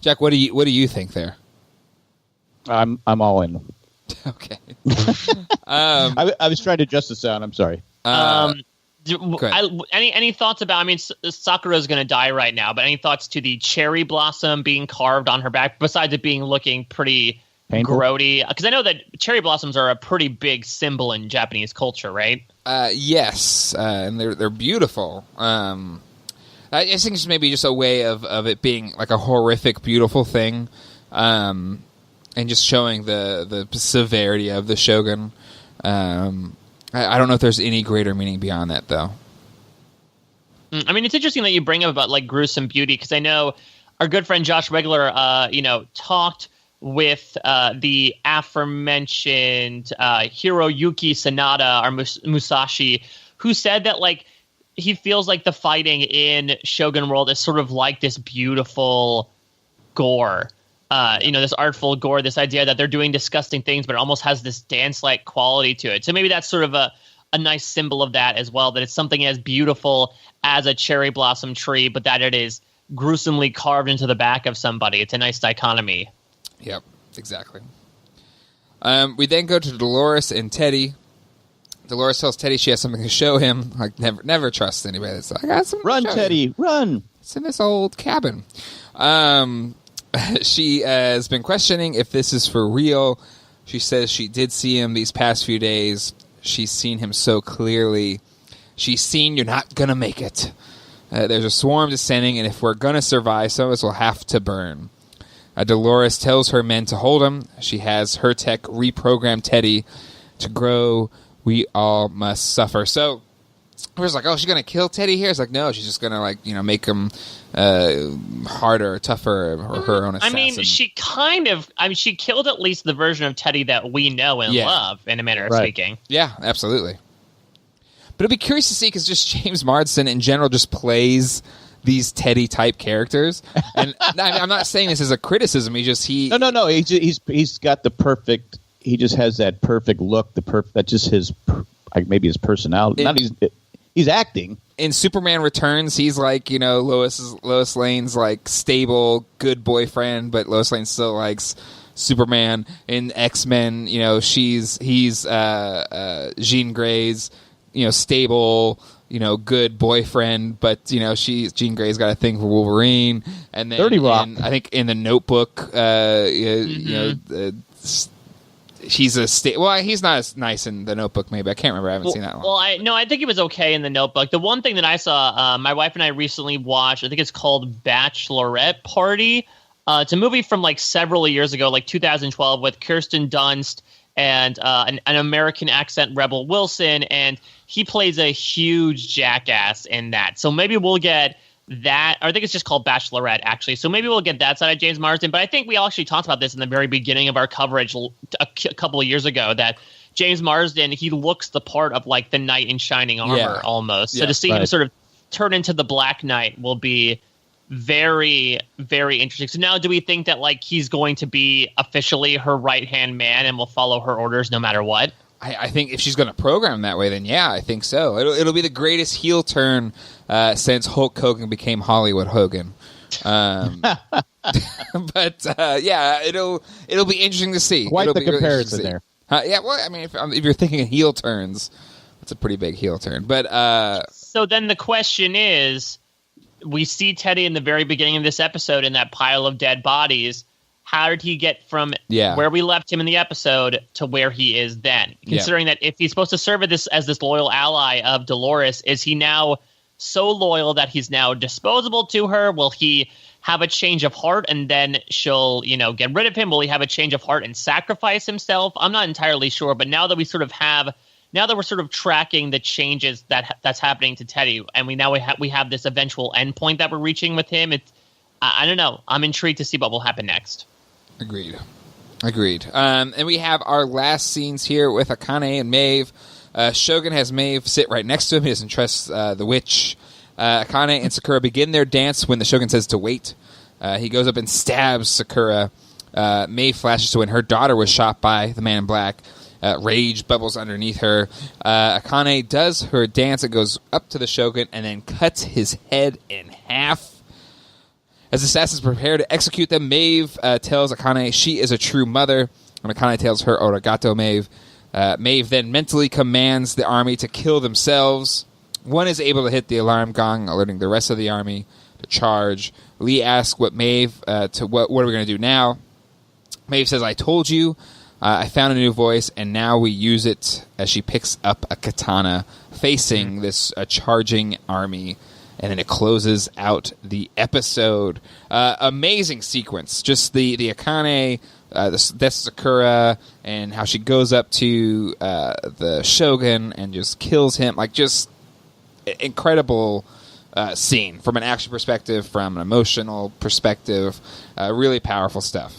Jack, what do you think there? I'm all in. Okay. I was trying to adjust the sound. I'm sorry. Any thoughts about? I mean, Sakura's going to die right now, but any thoughts to the cherry blossom being carved on her back, besides it looking pretty painful, grody? Because I know that cherry blossoms are a pretty big symbol in Japanese culture, right? Yes, and they're beautiful. I think it's maybe just a way of it being like a horrific, beautiful thing, and just showing the severity of the Shogun. I don't know if there's any greater meaning beyond that, though. I mean, it's interesting that you bring up about gruesome beauty, because I know our good friend Josh Regler, talked with the aforementioned Hiroyuki Sanada, or Musashi, who said that he feels like the fighting in Shogun World is sort of like this beautiful gore. This artful gore, this idea that they're doing disgusting things, but it almost has this dance-like quality to it. So maybe that's sort of a nice symbol of that as well, that it's something as beautiful as a cherry blossom tree, but that it is gruesomely carved into the back of somebody. It's a nice dichotomy. Yep, exactly. We then go to Dolores and Teddy. Dolores tells Teddy she has something to show him. Never trust anybody that's like, I got something Run, to show Teddy, you. run! It's in this old cabin. She has been questioning if this is for real. She says she did see him these past few days. She's seen him so clearly. She's seen you're not going to make it. There's a swarm descending, and if we're going to survive, some of us will have to burn. Dolores tells her men to hold him. She has her tech reprogram Teddy to grow. We all must suffer. So we're like, oh, she's going to kill Teddy here? It's like, no, she's just going to, make him harder, tougher, or her own assassin. I mean, she killed at least the version of Teddy that we know and love, in a manner of speaking. Yeah, absolutely. But I'd be curious to see, because just James Marsden in general just plays these Teddy-type characters. And I'm not saying this as a criticism. No. He's got the perfect... He just has that perfect look, that's just his... maybe his personality. He's acting. In Superman Returns, he's like, Lois Lane's like stable, good boyfriend, but Lois Lane still likes Superman. In X-Men, he's Jean Grey's, stable, good boyfriend, but Jean Grey's got a thing for Wolverine. And then 30 Rock. I think in the Notebook, he's he's not as nice in the Notebook. Maybe I can't remember. I haven't seen that one. Well, I think he was okay in the Notebook. The one thing that I saw, my wife and I recently watched. I think it's called Bachelorette Party. It's a movie from several years ago, 2012, with Kirsten Dunst and an American accent Rebel Wilson, and he plays a huge jackass in that. So maybe we'll get that, or I think it's just called Bachelorette, actually. So maybe we'll get that side of James Marsden. But I think we actually talked about this in the very beginning of our coverage a couple of years ago, that James Marsden, he looks the part of the knight in shining armor almost. So to see him sort of turn into the Black Knight will be very, very interesting. So now do we think that like he's going to be officially her right-hand man and will follow her orders no matter what? I think if she's going to program that way, then yeah, I think so. It'll be the greatest heel turn since Hulk Hogan became Hollywood Hogan. But yeah, it'll be interesting to see. Quite it'll the comparison there. Yeah, well, I mean, if you're thinking of heel turns, it's a pretty big heel turn. But so then the question is, we see Teddy in the very beginning of this episode in that pile of dead bodies. How did he get from where we left him in the episode to where he is then? Considering that if he's supposed to serve as this loyal ally of Dolores, is he now so loyal that he's now disposable to her? Will he have a change of heart and then she'll, get rid of him? Will he have a change of heart and sacrifice himself? I'm not entirely sure, but now that we're sort of tracking the changes that's happening to Teddy, and we have this eventual endpoint that we're reaching with him, I don't know. I'm intrigued to see what will happen next. Agreed. And we have our last scenes here with Akane and Maeve. Shogun has Maeve sit right next to him. He doesn't trust the witch. Akane and Sakura begin their dance when the Shogun says to wait. He goes up and stabs Sakura. Maeve flashes to when her daughter was shot by the man in black. Rage bubbles underneath her. Akane does her dance and goes up to the Shogun and then cuts his head in half. As the assassins prepare to execute them, Maeve tells Akane she is a true mother, and Akane tells her "Arigato, Maeve." Maeve then mentally commands the army to kill themselves. One is able to hit the alarm gong, alerting the rest of the army to charge. Lee asks what Maeve what are we going to do now? Maeve says, "I told you. I found a new voice, and now we use it." As she picks up a katana, facing this charging army. And then it closes out the episode. Amazing sequence. Just the Akane, the Sakura, and how she goes up to the Shogun and just kills him. Like, just incredible scene from an action perspective, from an emotional perspective. Really powerful stuff.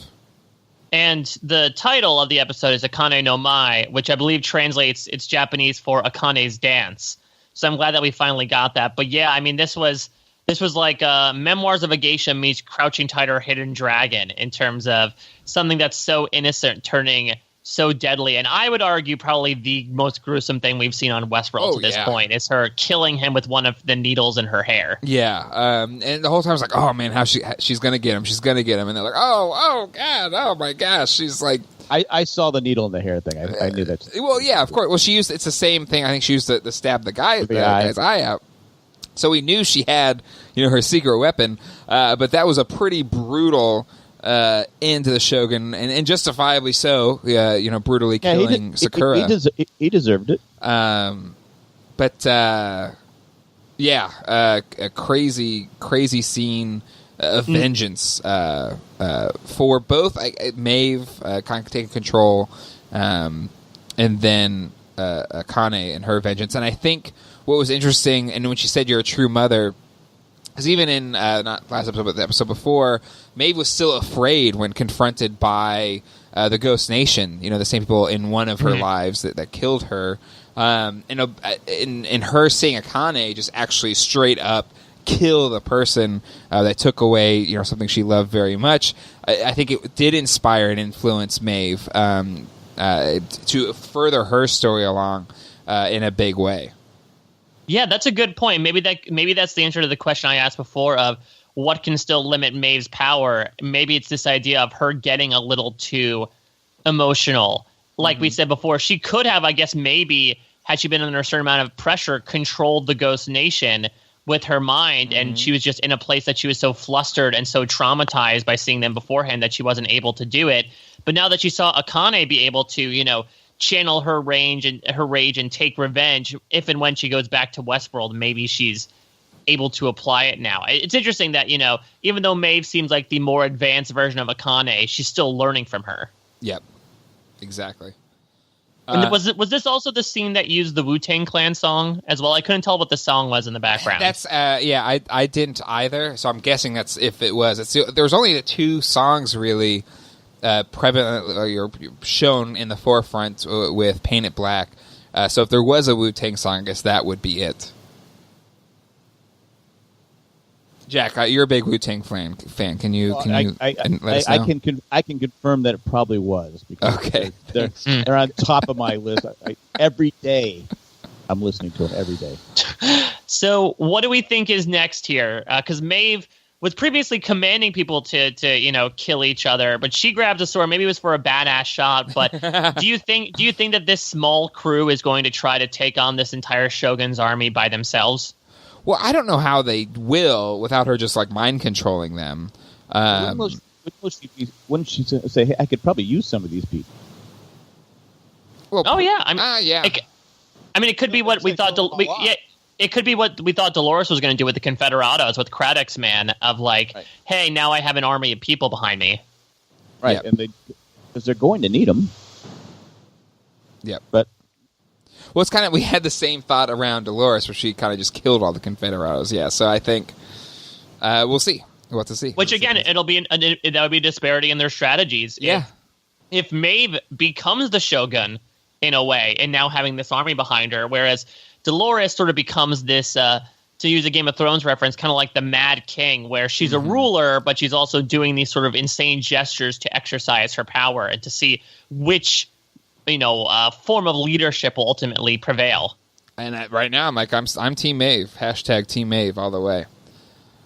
And the title of the episode is Akane no Mai, which I believe translates, it's Japanese for Akane's Dance. So I'm glad that we finally got that. But yeah, I mean, this was like Memoirs of a Geisha meets Crouching Tiger, Hidden Dragon in terms of something that's so innocent turning so deadly. And I would argue probably the most gruesome thing we've seen on Westworld to this point is her killing him with one of the needles in her hair. Yeah, and the whole time I was like, oh man, how she's gonna get him? She's gonna get him, and they're like, oh god, oh my gosh, she's like. I saw the needle in the hair thing. I knew that. Well, yeah, of course. Well, it's the same thing. I think she used to stab the guy's eye out. So we knew she had, her secret weapon. But that was a pretty brutal end to the Shogun, and justifiably so. Brutally killing Sakura. He deserved it. But a crazy scene. Of vengeance for both Maeve kind of taking control, and then Akane and her vengeance. And I think what was interesting, and when she said you're a true mother, because even in not last episode but the episode before, Maeve was still afraid when confronted by the Ghost Nation. The same people in one of her lives that killed her. And in her seeing Akane just actually straight up kill the person that took away something she loved very much. I think it did inspire and influence Maeve to further her story along in a big way. Yeah, that's a good point. Maybe that's the answer to the question I asked before of what can still limit Maeve's power. Maybe it's this idea of her getting a little too emotional. Like we said before, she could have, I guess, maybe had she been under a certain amount of pressure, controlled the Ghost Nation with her mind, and she was just in a place that she was so flustered and so traumatized by seeing them beforehand that she wasn't able to do it. But now that she saw Akane be able to, channel her rage and take revenge, if and when she goes back to Westworld, maybe she's able to apply it now. It's interesting that, even though Maeve seems like the more advanced version of Akane, she's still learning from her. Yep, exactly. And was this also the scene that used the Wu-Tang Clan song as well? I couldn't tell what the song was in the background. That's I didn't either. So I'm guessing that's if it was. There's only the two songs really prevalent shown in the forefront with Paint It Black. So if there was a Wu-Tang song, I guess that would be it. Jack, you're a big Wu-Tang fan. Can you let us know? I can confirm that it probably was. Because okay. They're on top of my list. Every day, I'm listening to them every day. So what do we think is next here? Because Maeve was previously commanding people to kill each other, but she grabs a sword. Maybe it was for a badass shot. But do you think that this small crew is going to try to take on this entire Shogun's army by themselves? Well, I don't know how they will without her just like mind controlling them. Wouldn't she say, "Hey, I could probably use some of these people"? Well, yeah. It could be what we thought. It could be what we thought Dolores was going to do with the Confederados, with Craddock's man, of like, right. Hey, now I have an army of people behind me. Right, yep. And because they're going to need them. Yeah, but. Well, it's kind of, we had the same thought around Dolores where she kind of just killed all the Confederados. Yeah, so I think we'll see. We'll have to see. Which, again, that would be a disparity in their strategies. Yeah. If Maeve becomes the Shogun in a way, and now having this army behind her, whereas Dolores sort of becomes this, to use a Game of Thrones reference, kind of like the Mad King, where she's a ruler, but she's also doing these sort of insane gestures to exercise her power and to see which form of leadership will ultimately prevail. And right now, I'm Team Maeve. # Team Maeve all the way.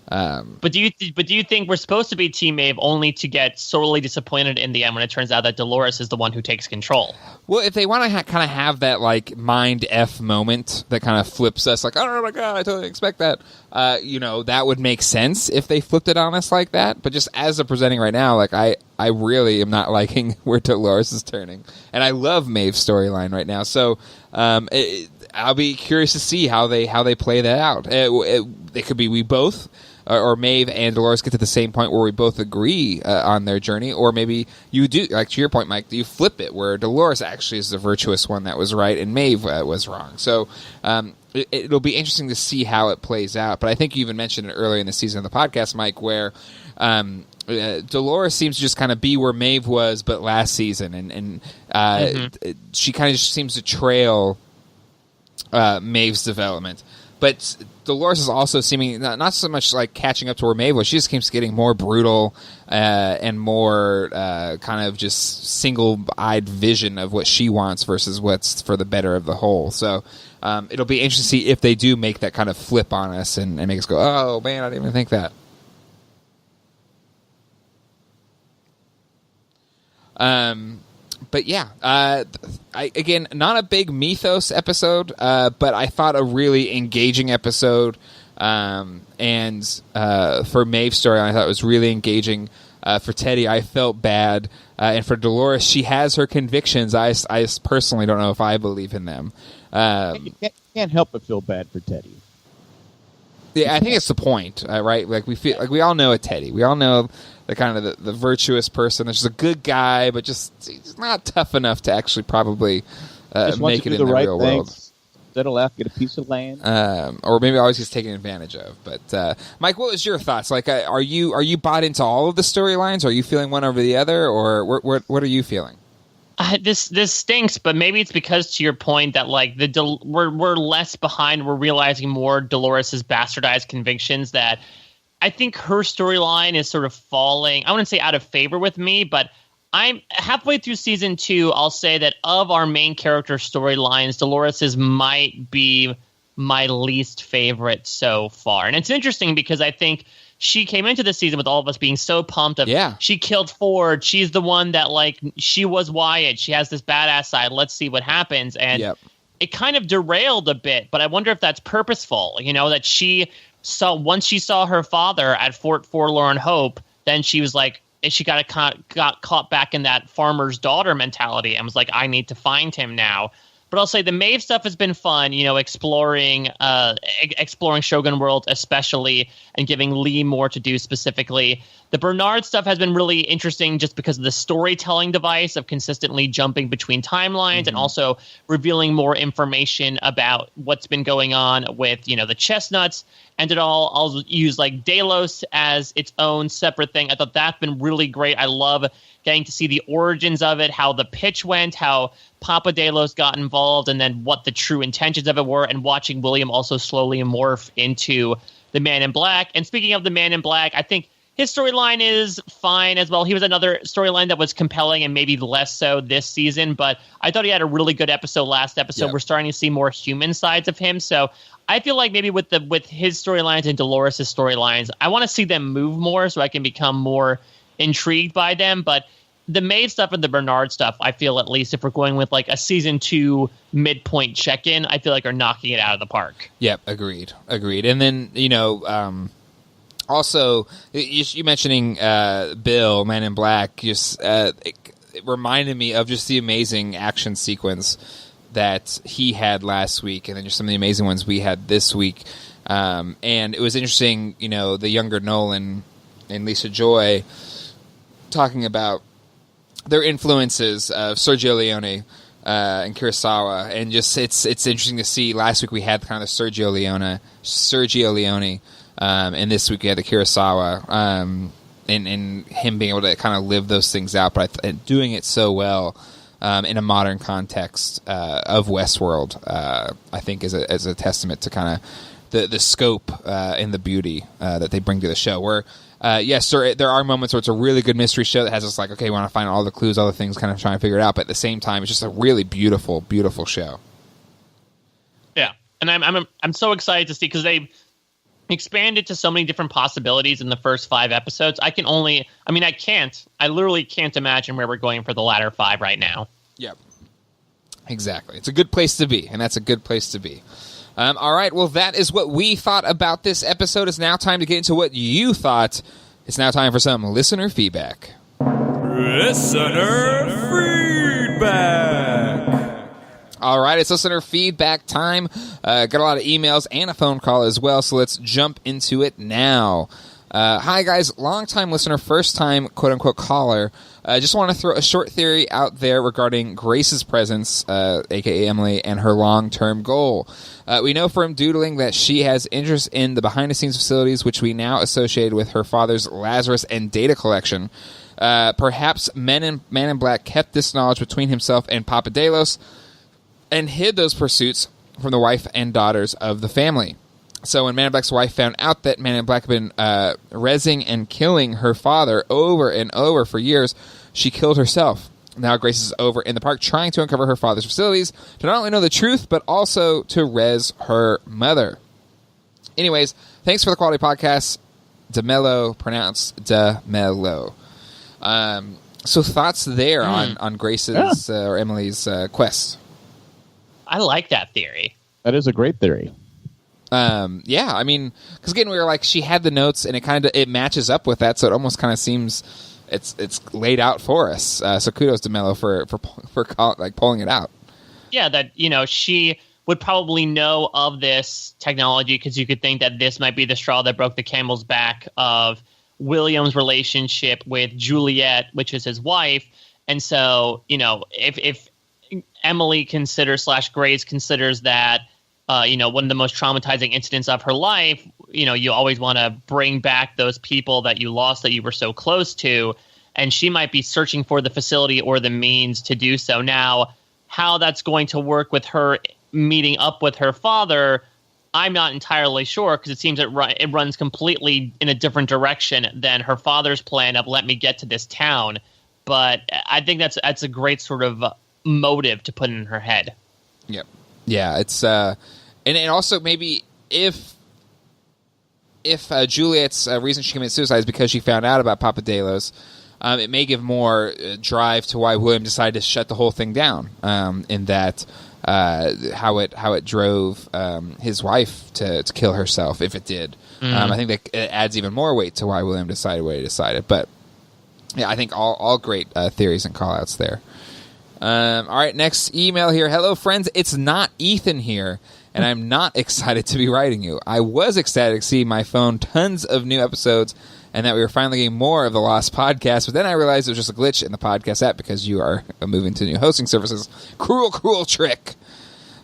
But do you think we're supposed to be Team Maeve only to get sorely disappointed in the end when it turns out that Dolores is the one who takes control? Well, if they want to kind of have that like mind F moment that kind of flips us, like, oh my god, I totally expect that. That would make sense if they flipped it on us like that. But just as they're presenting right now, like I really am not liking where Dolores is turning, and I love Maeve's storyline right now. So I'll be curious to see how they play that out. It could be we both. Or Maeve and Dolores get to the same point where we both agree on their journey, or maybe you do, like to your point, Mike, you flip it where Dolores actually is the virtuous one that was right and Maeve was wrong. So it'll be interesting to see how it plays out. But I think you even mentioned it earlier in the season of the podcast, Mike, where Dolores seems to just kind of be where Maeve was, but last season, and she kind of just seems to trail Maeve's development. But Dolores is also seeming not so much like catching up to where Maeve was. She just keeps getting more brutal and more kind of just single-eyed vision of what she wants versus what's for the better of the whole. So it'll be interesting to see if they do make that kind of flip on us and make us go, oh, man, I didn't even think that. But yeah, again, not a big mythos episode, but I thought a really engaging episode. And for Maeve's story, I thought it was really engaging. For Teddy, I felt bad. And for Dolores, she has her convictions. I personally don't know if I believe in them. You can't help but feel bad for Teddy. Yeah, I think it's the point, right? Like we feel like we all know a Teddy. We all know the kind of the virtuous person. That's just a good guy, but he's not tough enough to actually probably make it in the real world. Settle out, get a piece of land, or maybe always gets taken advantage of. But Mike, what was your thoughts? Like, are you bought into all of the storylines? Are you feeling one over the other, or what are you feeling? This stinks, but maybe it's because, to your point, that like we're less behind. We're realizing more Dolores's bastardized convictions. That I think her storyline is sort of falling. I wouldn't say out of favor with me, but I'm halfway through season 2. I'll say that of our main character storylines, Dolores's might be my least favorite so far, and it's interesting because I think she came into the season with all of us being so pumped of, she killed Ford. She's the one that, like, she was Wyatt. She has this badass side. Let's see what happens. And it kind of derailed a bit, but I wonder if that's purposeful, that she saw, once she saw her father at Fort Forlorn Hope, then she was like, she got caught back in that farmer's daughter mentality and was like, I need to find him now. But I'll say the Maeve stuff has been fun, exploring Shogun World especially, and giving Lee more to do specifically. The Bernard stuff has been really interesting just because of the storytelling device of consistently jumping between timelines and also revealing more information about what's been going on with, the Chestnuts. And I'll use like Delos as its own separate thing. I thought that's been really great. I love getting to see the origins of it, how the pitch went, how Papa Delos got involved, and then what the true intentions of it were, and watching William also slowly morph into the Man in Black. And speaking of the Man in Black, I think his storyline is fine as well. He was another storyline that was compelling and maybe less so this season, but I thought he had a really good episode last episode. Yep. We're starting to see more human sides of him. So I feel like maybe with his storylines and Dolores' storylines, I want to see them move more so I can become more intrigued by them. But the Maeve stuff and the Bernard stuff, I feel, at least if we're going with like a season 2 midpoint check-in, I feel like are knocking it out of the park. Yep, agreed. And then, also, you mentioning Bill, Man in Black, just it reminded me of just the amazing action sequence that he had last week, and then just some of the amazing ones we had this week. And it was interesting, the younger Nolan and Lisa Joy talking about their influences of Sergio Leone and Kurosawa, and just it's interesting to see. Last week we had kind of the Sergio Leone. And this week we had the Kurosawa, and him being able to kind of live those things out, but and doing it so well in a modern context of Westworld, I think is a testament to kind of the scope and the beauty that they bring to the show. Where yes, there are moments where it's a really good mystery show that has us like, okay, we want to find all the clues, all the things, kind of trying to figure it out. But at the same time, it's just a really beautiful, beautiful show. Yeah, and I'm so excited to see, because they expanded to so many different possibilities in the first 5 episodes. I literally can't imagine where we're going for the latter 5 right now. Yep. Exactly. It's a good place to be, and that's a good place to be. All right, well, that is what we thought about this episode. It's now time to get into what you thought. It's now time for some listener feedback. Listener feedback. All right, it's listener feedback time. Got a lot of emails and a phone call as well, so let's jump into it now. Hi, guys. Long-time listener, first-time quote-unquote caller. Just want to throw a short theory out there regarding Grace's presence, a.k.a. Emily, and her long-term goal. We know from doodling that she has interest in the behind-the-scenes facilities, which we now associate with her father's Lazarus and data collection. Perhaps Man in Black kept this knowledge between himself and Papa Delos and hid those pursuits from the wife and daughters of the family. So when Man in Black's wife found out that Man in Black had been rezzing and killing her father over and over for years, she killed herself. Now Grace is over in the park trying to uncover her father's facilities to not only know the truth, but also to rez her mother. Anyways, thanks for the quality podcast. DeMello, pronounced DeMello. So thoughts there on Grace's or Emily's quest? I like that theory. That is a great theory. Yeah, I mean, because again, we were like, she had the notes, and it matches up with that, so it almost kind of seems it's laid out for us. So kudos to Mello for pulling it out. Yeah, that she would probably know of this technology, because you could think that this might be the straw that broke the camel's back of William's relationship with Juliet, which is his wife, and so if Emily considers / Grace considers that one of the most traumatizing incidents of her life, you always want to bring back those people that you lost that you were so close to, and she might be searching for the facility or the means to do so. Now, how that's going to work with her meeting up with her father, I'm not entirely sure, because it seems it runs completely in a different direction than her father's plan of let me get to this town. But I think that's a great sort of motive to put in her head. Yep. Yeah, it's and also maybe if Juliet's reason she committed suicide is because she found out about Papa Delos, it may give more drive to why William decided to shut the whole thing down. In that how it drove his wife to kill herself, if it did. I think that it adds even more weight to why William decided what he decided. But yeah, I think all great theories and call-outs there. All right, next email here. Hello, friends. It's not Ethan here, and I'm not excited to be writing you. I was excited to see my phone tons of new episodes and that we were finally getting more of the Lost podcast, but then I realized it was just a glitch in the podcast app because you are moving to new hosting services. Cruel, cruel trick.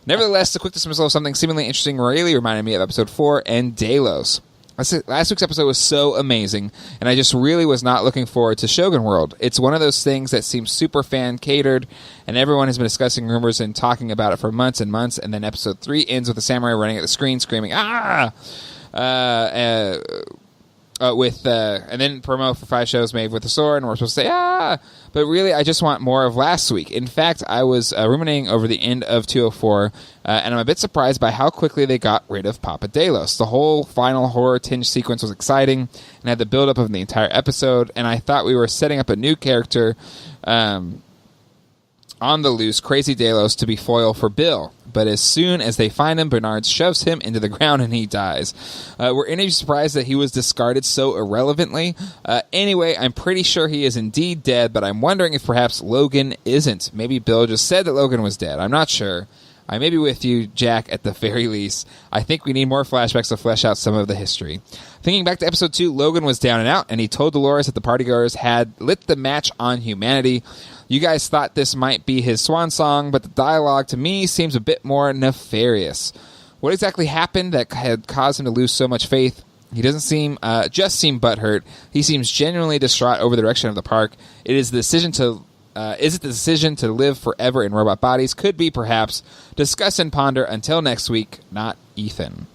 Nevertheless, the quick dismissal of something seemingly interesting really reminded me of episode 4 and Delos. Last week's episode was so amazing, and I just really was not looking forward to Shogun World. It's one of those things that seems super fan-catered, and everyone has been discussing rumors and talking about it for months and months, and then episode 3 ends with the samurai running at the screen screaming, "Ah!" And then promo for 5 shows made with the sword, and we're supposed to say, but really, I just want more of last week. In fact, I was ruminating over the end of 204, and I'm a bit surprised by how quickly they got rid of Papa Delos. The whole final horror-tinged sequence was exciting, and had the build-up of the entire episode, and I thought we were setting up a new character, on the loose, Crazy Delos, to be foil for Bill. But as soon as they find him, Bernard shoves him into the ground and he dies. Were any of you surprised that he was discarded so irrelevantly? Anyway, I'm pretty sure he is indeed dead, but I'm wondering if perhaps Logan isn't. Maybe Bill just said that Logan was dead. I'm not sure. I may be with you, Jack, at the very least. I think we need more flashbacks to flesh out some of the history. Thinking back to episode 2, Logan was down and out, and he told Dolores that the partygoers had lit the match on humanity. You guys thought this might be his swan song, but the dialogue to me seems a bit more nefarious. What exactly happened that had caused him to lose so much faith? He doesn't seem butthurt. He seems genuinely distraught over the direction of the park. Is it the decision to live forever in robot bodies? Could be, perhaps. Discuss and ponder until next week. Not Ethan.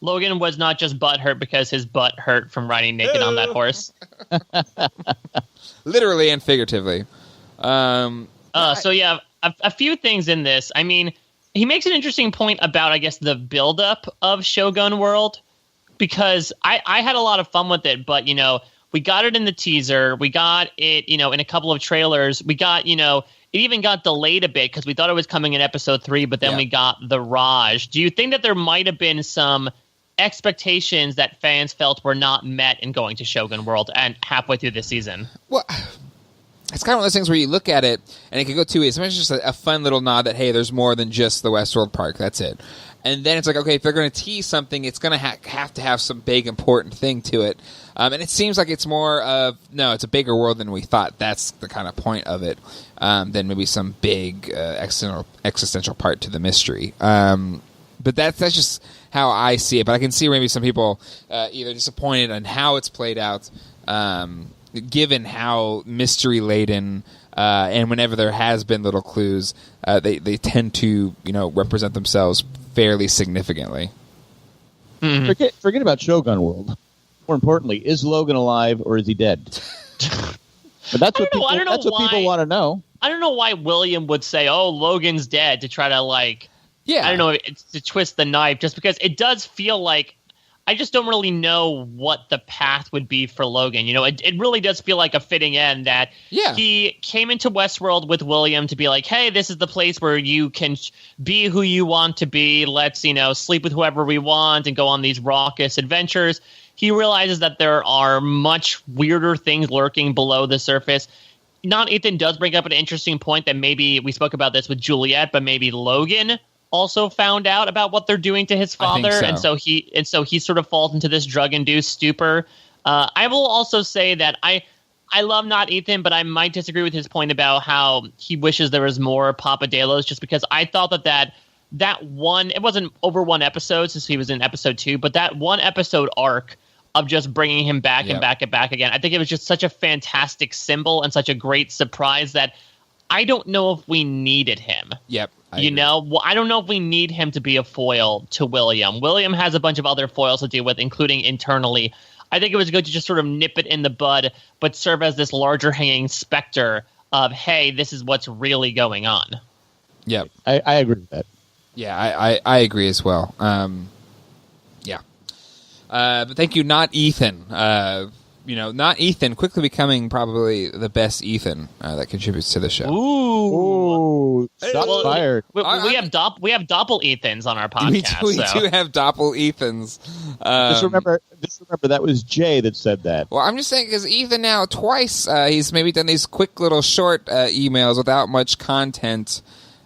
Logan was not just butthurt because his butt hurt from riding naked on that horse. Literally and figuratively. So yeah, a few things in this. I mean, he makes an interesting point about, I guess, the buildup of Shogun World, because I had a lot of fun with it, but, we got it in the teaser, we got it, in a couple of trailers, we got, it even got delayed a bit because we thought it was coming in episode 3, but then we got the Raj. Do you think that there might have been some expectations that fans felt were not met in going to Shogun World and halfway through this season? Well, it's kind of one of those things where you look at it, and it can go two ways. Sometimes it's just a fun little nod that, hey, there's more than just the Westworld park. That's it. And then it's like, okay, if they're going to tease something, it's going to have to have some big, important thing to it. And it seems like it's more of, no, it's a bigger world than we thought. That's the kind of point of it, than maybe some big existential part to the mystery. But that's just how I see it. But I can see maybe some people either disappointed on how it's played out, given how mystery-laden, and whenever there has been little clues, they tend to, represent themselves fairly significantly. Mm-hmm. Forget about Shogun World. More importantly, is Logan alive or is he dead? But that's what people want to know. I don't know why William would say, "Oh, Logan's dead," to try to I don't know, to twist the knife, just because it does feel like I just don't really know what the path would be for Logan. It really does feel like a fitting end that he came into Westworld with William to be like, hey, this is the place where you can be who you want to be. Let's, sleep with whoever we want and go on these raucous adventures. He realizes that there are much weirder things lurking below the surface. Not Ethan does bring up an interesting point that maybe we spoke about this with Juliet, but maybe Logan also found out about what they're doing to his father, and so he sort of falls into this drug-induced stupor. I will also say that I love Not Ethan, but I might disagree with his point about how he wishes there was more Papa Delos, just because I thought that one, it wasn't over one episode since he was in episode 2, but that one episode arc of just bringing him back and back and back again, I think it was just such a fantastic symbol and such a great surprise that I don't know if we needed him. Yep. I don't know if we need him to be a foil to William. William has a bunch of other foils to deal with, including internally. I think it was good to just sort of nip it in the bud, but serve as this larger hanging specter of, hey, this is what's really going on. Yeah. I agree with that. Yeah, I agree as well. Yeah. But thank you, Not Ethan. Not Ethan, quickly becoming probably the best Ethan that contributes to the show. Ooh, shots fired. We have doppel Ethans on our podcast. We do have doppel Ethans. Just remember that was Jay that said that. Well, I'm just saying because Ethan now twice he's maybe done these quick little short emails without much content.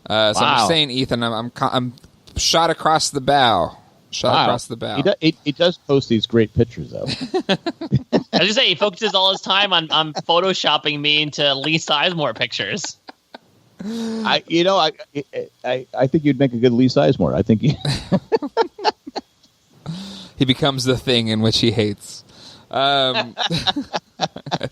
So I'm just saying, Ethan, I'm shot across the bow. Across the bow. He does post these great pictures, though. I was just saying, he focuses all his time on photoshopping me into Lee Sizemore pictures. I think you'd make a good Lee Sizemore. I think he becomes the thing in which he hates. Let's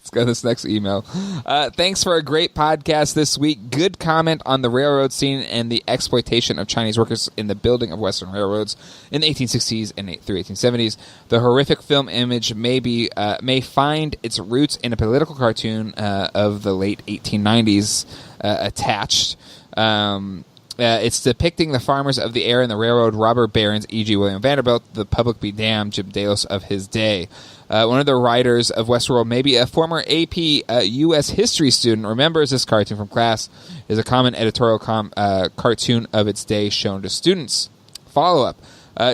go to this next email. Thanks for a great podcast this week. Good comment on the railroad scene and the exploitation of Chinese workers in the building of Western railroads in the 1860s and through 1870s. The horrific film image may find its roots in a political cartoon of the late 1890s attached. It's depicting the farmers of the era and the railroad robber barons, e.g. William Vanderbilt, the public be damned Jim Delos of his day. One of the writers of Westworld, maybe a former AP U.S. history student, remembers this cartoon from class. It is a common editorial cartoon of its day shown to students. Follow-up.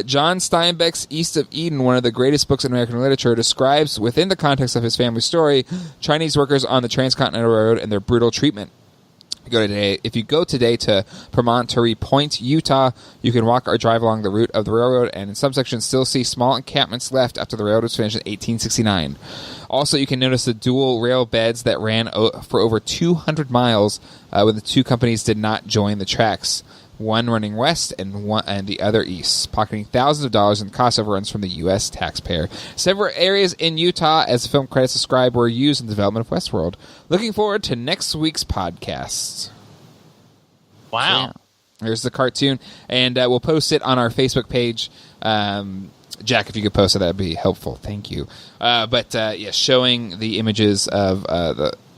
John Steinbeck's East of Eden, one of the greatest books in American literature, describes, within the context of his family story, Chinese workers on the Transcontinental Railroad and their brutal treatment. If you go today to Promontory Point, Utah, you can walk or drive along the route of the railroad, and in some sections still see small encampments left after the railroad was finished in 1869. Also, you can notice the dual rail beds that ran for over 200 miles when the two companies did not join the tracks, one running west and the other east, pocketing thousands of dollars in cost overruns from the U.S. taxpayer. Several areas in Utah, as the film credits describe, were used in the development of Westworld. Looking forward to next week's podcast. Wow. So, yeah, there's the cartoon, and we'll post it on our Facebook page. Jack, if you could post it, that would be helpful. Thank you. Yeah, showing the images of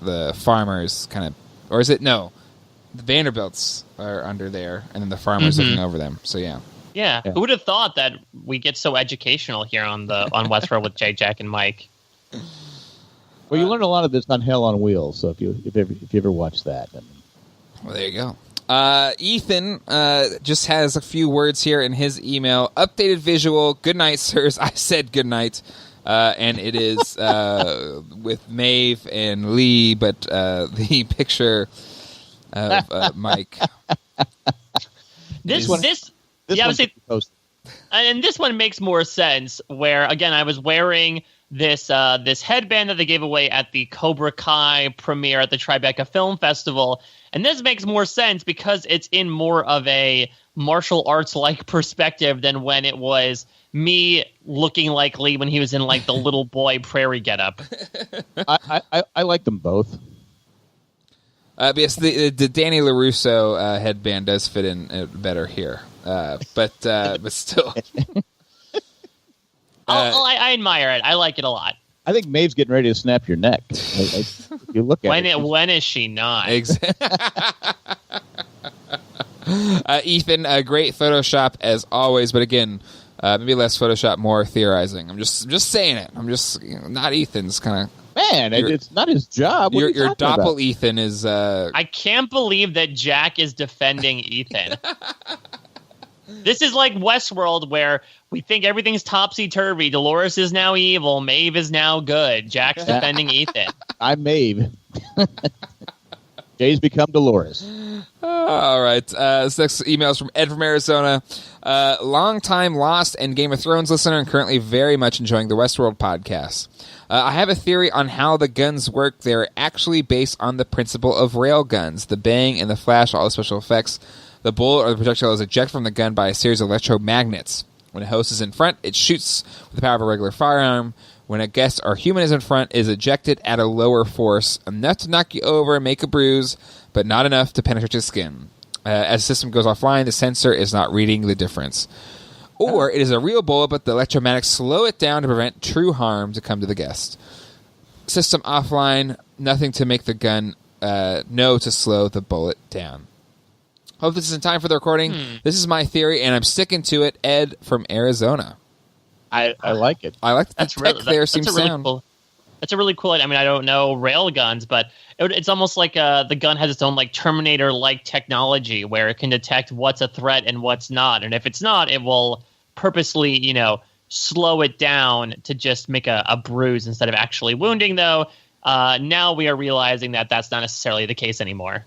the farmers kind of, or is it, no, the Vanderbilts are under there, and then the farmers looking over them. So yeah. Yeah. Who would have thought that we get so educational here on Westworld with Jay, Jack, and Mike? Well, you learn a lot of this on Hell on Wheels. So if you ever watch that, well, there you go. Ethan just has a few words here in his email. Updated visual. Good night, sirs. I said good night. And it is with Maeve and Lee, but the picture of Mike. This one makes more sense. Where again, I was wearing this headband that they gave away at the Cobra Kai premiere at the Tribeca Film Festival, and this makes more sense because it's in more of a martial arts like perspective than when it was me looking like Lee when he was in like the little boy prairie getup. I like them both. Yes, the Danny LaRusso headband does fit in better here, but still. I admire it. I like it a lot. I think Maeve's getting ready to snap your neck. If you look at when is she not? Exactly. Ethan, great Photoshop as always, but again, maybe less Photoshop, more theorizing. I'm just saying it. I'm just not Ethan's kind of. Man, it's not his job. Your doppel Ethan is. I can't believe that Jack is defending Ethan. This is like Westworld, where we think everything's topsy-turvy. Dolores is now evil. Maeve is now good. Jack's defending Ethan. I'm Maeve. Jay's become Dolores. All right. This next email is from Ed from Arizona. Long-time Lost and Game of Thrones listener and currently very much enjoying the Westworld podcast. I have a theory on how the guns work. They're actually based on the principle of rail guns. The bang and the flash, all the special effects. The bullet or the projectile is ejected from the gun by a series of electromagnets. When a host is in front, it shoots with the power of a regular firearm. When a guest or human is in front, it is ejected at a lower force, enough to knock you over and make a bruise, but not enough to penetrate your skin. As the system goes offline, the sensor is not reading the difference. Or it is a real bullet, but the electromagnets slow it down to prevent true harm to come to the guest. System offline, nothing to make the gun know to slow the bullet down. Hope this is in time for the recording. This is my theory, and I'm sticking to it. Ed from Arizona. I like it. I like the tech there. Seems sound. That's a really cool. I mean, I don't know rail guns, but it's almost like the gun has its own like Terminator-like technology where it can detect what's a threat and what's not, and if it's not, it will purposely, slow it down to just make a bruise instead of actually wounding. Though now we are realizing that that's not necessarily the case anymore.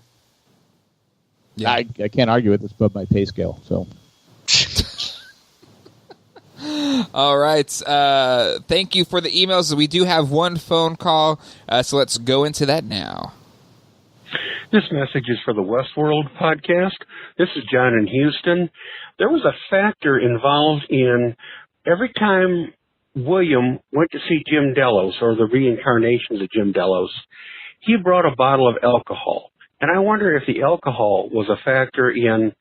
Yeah. I can't argue with this above my pay scale. So, all right. Thank you for the emails. We do have one phone call, so let's go into that now. This message is for the Westworld podcast. This is John in Houston. There was a factor involved in every time William went to see Jim Delos, or the reincarnations of Jim Delos, he brought a bottle of alcohol. And I wonder if the alcohol was a factor in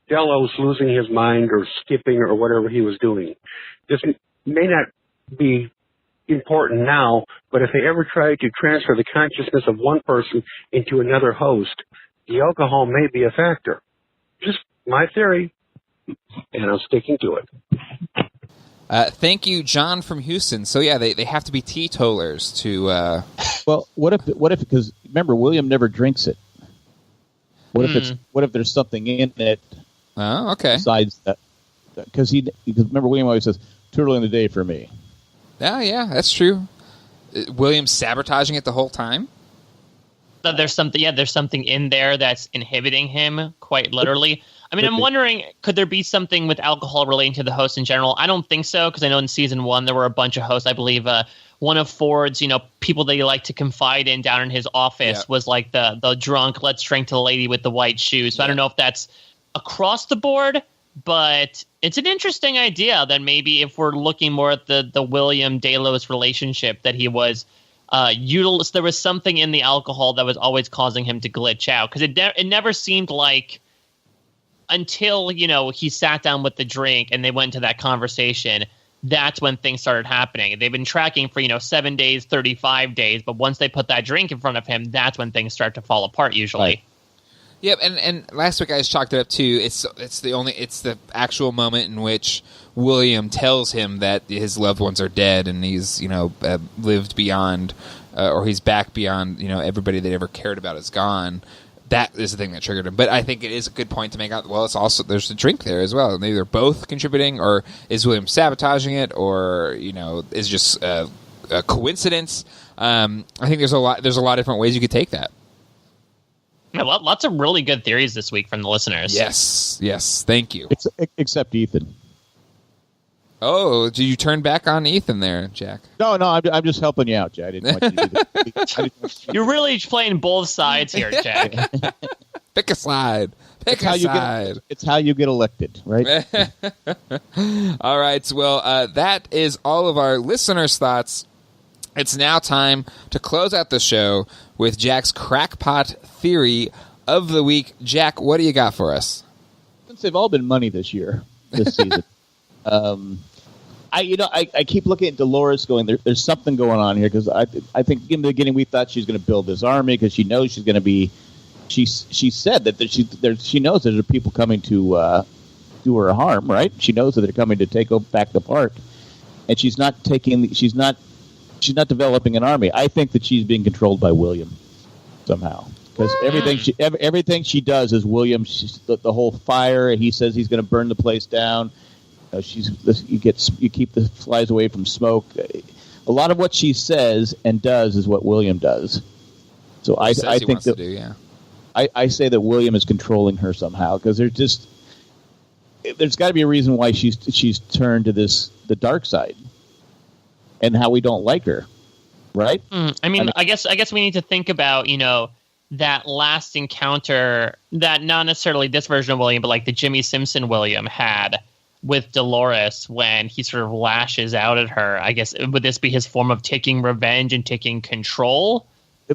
Delos losing his mind or skipping or whatever he was doing. This may not be important now, but if they ever tried to transfer the consciousness of one person into another host, the alcohol may be a factor. Just my theory, and I'm sticking to it. Thank you, John from Houston. So yeah, they have to be teetotalers to. Well, what if because remember William never drinks it. What if there's something in it? Oh, okay. Besides that, because remember William always says too early in the day for me. Yeah, that's true. William's sabotaging it the whole time. So there's something in there that's inhibiting him, quite literally. I mean, I'm wondering, could there be something with alcohol relating to the host in general? I don't think so, because I know in season 1 there were a bunch of hosts. I believe one of Ford's, people that he liked to confide in down in his office was like the drunk, let's drink to the lady with the white shoes. So I don't know if that's across the board, but it's an interesting idea that maybe if we're looking more at the William Delos relationship, that he was there was something in the alcohol that was always causing him to glitch out, because it never seemed like until he sat down with the drink and they went into that conversation, that's when things started happening. They've been tracking for 7 days, 35 days, but once they put that drink in front of him, that's when things start to fall apart usually. Right. Yep, and last week I just chalked it up too. It's the actual moment in which William tells him that his loved ones are dead and he's lived beyond, or he's back beyond everybody they ever cared about is gone. That is the thing that triggered him. But I think it is a good point to make out. Well, it's also there's a drink there as well. Maybe they're both contributing, or is William sabotaging it, or is just a coincidence. I think there's a lot of different ways you could take that. Yeah, lots of really good theories this week from the listeners. Yes, thank you. Except Ethan. Oh, did you turn back on Ethan there, Jack? No, I'm just helping you out, Jack. I didn't want you to do that. You're really playing both sides here, Jack. Pick a side. It's how you get elected, right? All right. Well, that is all of our listeners' thoughts. It's now time to close out the show with Jack's crackpot theory of the week. Jack, what do you got for us? Since they've all been money this season. I keep looking at Dolores going, there's something going on here, because I think in the beginning we thought she's going to build this army because she knows she's going to be. She said that she knows that there are people coming to do her harm, right? She knows that they're coming to take back the park, and she's not developing an army. I think that she's being controlled by William somehow, because everything she does is William. The whole fire. He says he's going to burn the place down. You keep the flies away from smoke. A lot of what she says and does is what William does. So I think that I say that William is controlling her somehow, because there's got to be a reason why she's turned to the dark side, and how we don't like her, right? I guess we need to think about that last encounter that not necessarily this version of William, but like the Jimmy Simpson William had with Dolores when he sort of lashes out at her. I guess would this be his form of taking revenge and taking control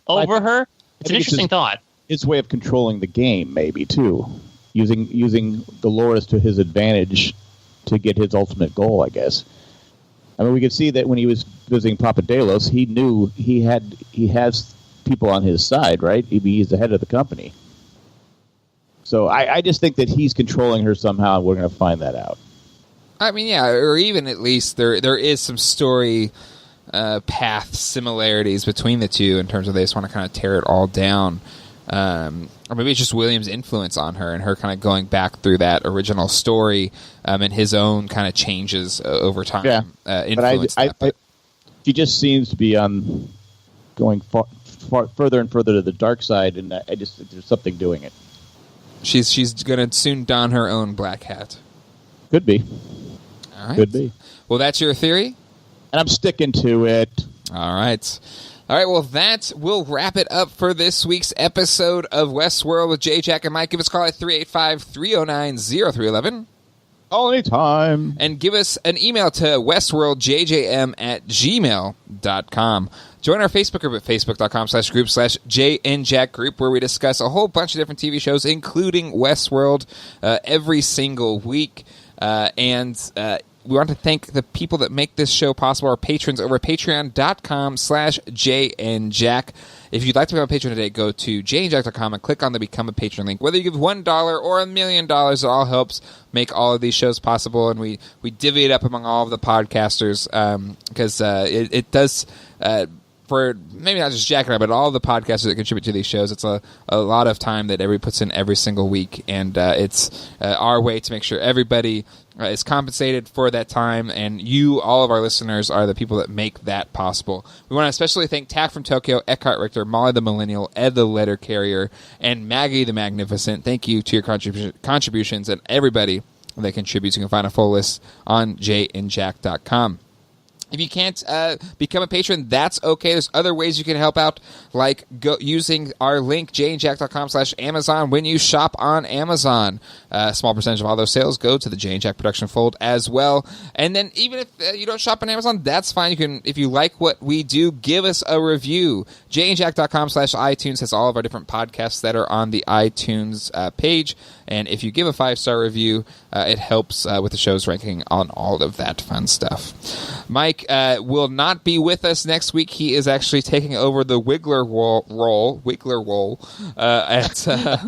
over her? It's an interesting thought. His way of controlling the game, maybe too, using Dolores to his advantage to get his ultimate goal, I guess. I mean, we could see that when he was visiting Papa Delos, he knew he has people on his side, right? He's the head of the company. So I just think that he's controlling her somehow, and we're going to find that out. I mean, yeah, or even at least there is some story path similarities between the two in terms of they just want to kind of tear it all down. Or maybe it's just William's influence on her and her kind of going back through that original story and his own kind of changes over time. Yeah, but she just seems to be going far further and further to the dark side, and I just think there's something doing it. She's going to soon don her own black hat. Could be. All right. Could be. Well, that's your theory? And I'm sticking to it. All right. Well, that will wrap it up for this week's episode of Westworld with Jay, Jack, and Mike. Give us a call at 385-309-0311. Call anytime. And give us an email to westworldjjm@gmail.com. Join our Facebook group at facebook.com/group/JNJackGroup, where we discuss a whole bunch of different TV shows, including Westworld, every single week. And we want to thank the people that make this show possible, our patrons over at patreon.com/JNJack. If you'd like to become a patron today, go to jnjack.com and click on the Become a Patron link. Whether you give $1 or $1 million, it all helps make all of these shows possible, and we divvy it up among all of the podcasters because it does... for maybe not just Jack and I, but all the podcasters that contribute to these shows, it's a lot of time that everybody puts in every single week, and it's our way to make sure everybody is compensated for that time, and you, all of our listeners, are the people that make that possible. We want to especially thank Tack from Tokyo, Eckhart Richter, Molly the Millennial, Ed the Letter Carrier, and Maggie the Magnificent. Thank you to your contributions and everybody that contributes. You can find a full list on jnjack.com. If you can't become a patron, that's okay. There's other ways you can help out, like using our link, jnjack.com/Amazon, when you shop on Amazon. A small percentage of all those sales go to the Jay and Jack production fold as well. And then even if you don't shop on Amazon, that's fine. You can, if you like what we do, give us a review. jnjack.com/iTunes has all of our different podcasts that are on the iTunes page. And if you give a 5-star review, it helps with the show's ranking on all of that fun stuff. Mike will not be with us next week. He is actually taking over the Wiggler role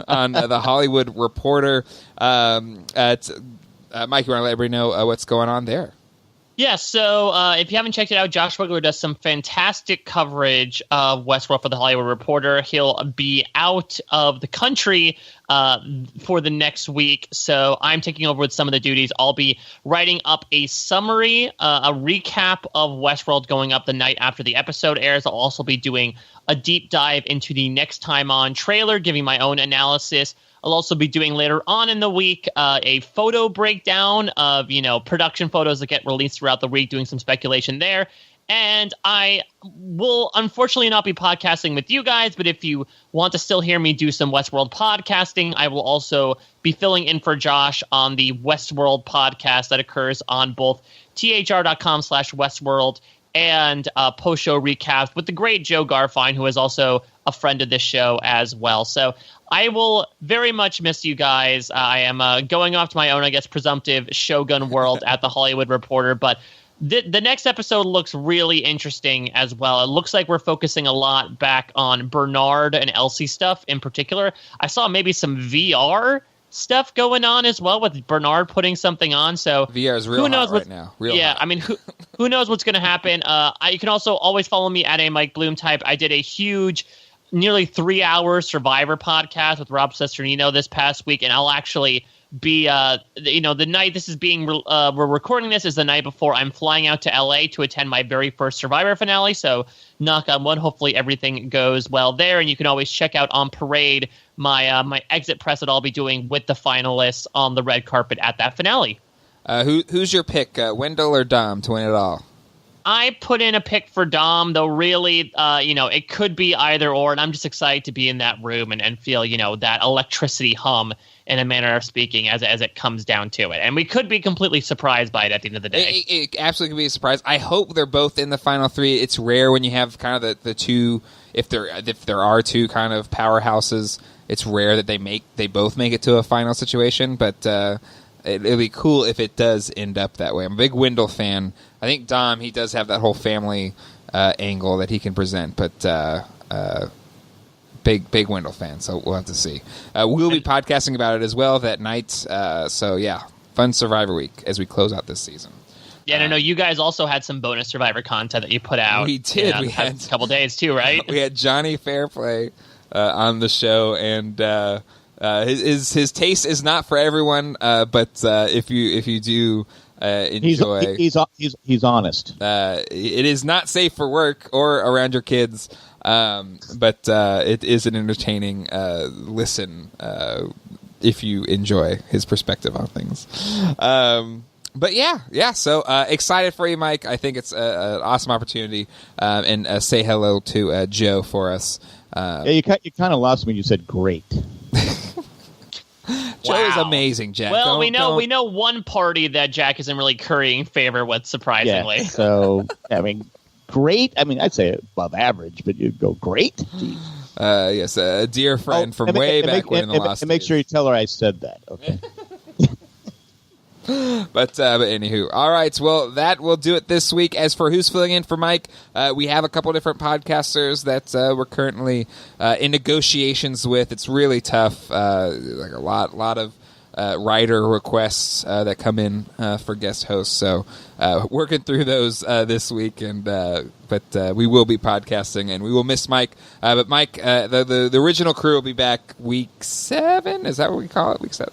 on the Hollywood Reporter. Mike, you want to let everybody know what's going on there? Yeah, so if you haven't checked it out, Josh Wiggler does some fantastic coverage of Westworld for the Hollywood Reporter. He'll be out of the country for the next week, so I'm taking over with some of the duties. I'll be writing up a summary, a recap of Westworld going up the night after the episode airs. I'll also be doing a deep dive into the Next Time On trailer, giving my own analysis. I'll also be doing later on in the week a photo breakdown of, production photos that get released throughout the week, doing some speculation there. And I will unfortunately not be podcasting with you guys, but if you want to still hear me do some Westworld podcasting, I will also be filling in for Josh on the Westworld podcast that occurs on both thr.com/Westworld and post-show recaps with the great Joe Garfine, who is also a friend of this show as well. So I will very much miss you guys. I am going off to my own, I guess, presumptive Shogun world at the Hollywood Reporter, but the next episode looks really interesting as well. It looks like we're focusing a lot back on Bernard and Elsie stuff in particular. I saw maybe some VR stuff going on as well with Bernard putting something on. So VR is real hot right now. Hot. I mean, who knows what's going to happen? You can also always follow me at a Mike Bloom type. I did a huge, nearly 3-hour Survivor podcast with Rob Cesternino this past week, and I'll actually be, the night this is being, we're recording this is the night before I'm flying out to LA to attend my very first Survivor finale. So knock on wood, hopefully everything goes well there. And you can always check out on Parade my exit press that I'll be doing with the finalists on the red carpet at that finale. Who's your pick, Wendell or Dom, to win it all? I put in a pick for Dom, though really, it could be either or, and I'm just excited to be in that room and feel, that electricity hum in a manner of speaking as it comes down to it. And we could be completely surprised by it at the end of the day. It absolutely could be a surprise. I hope they're both in the final three. It's rare when you have kind of the two, if there are two kind of powerhouses, it's rare that they both make it to a final situation, but it'll be cool if it does end up that way. I'm a big Wendell fan. I think Dom, he does have that whole family angle that he can present, but big Wendell fan, so we'll have to see. We'll be podcasting about it as well that night, so yeah, fun Survivor week as we close out this season. Yeah, and I know you guys also had some bonus Survivor content that you put out. We did. We had a couple days too, right? We had Johnny Fairplay on the show, and his taste is not for everyone, but if you do enjoy, he's honest. It is not safe for work or around your kids, but it is an entertaining listen if you enjoy his perspective on things. But yeah. So excited for you, Mike. I think it's an awesome opportunity, and say hello to Joe for us. Yeah, you kind of lost me when you said great. Joe show is amazing, Jack. Well, we know one party that Jack isn't really currying favor with, surprisingly. Yeah, so, I mean, great. I mean, I'd say above average, but you'd go great. Yes, a dear friend from way back when in the Lost. And make sure you tell her I said that, okay? But anywho, all right. Well, that will do it this week. As for who's filling in for Mike, we have a couple different podcasters that we're currently in negotiations with. It's really tough. Like a lot of writer requests that come in for guest hosts. So working through those this week, and but we will be podcasting, and we will miss Mike. But Mike, the original crew will be back week 7. Is that what we call it? Week 7.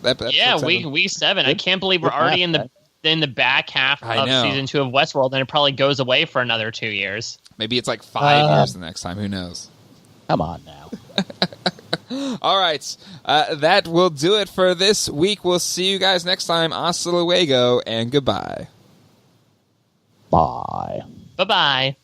Week 7. I can't believe we're already in the back half of season 2 of Westworld, and it probably goes away for another 2 years. Maybe it's like 5 years the next time. Who knows? Come on now. All right. That will do it for this week. We'll see you guys next time. Hasta luego and goodbye. Bye. Bye-bye.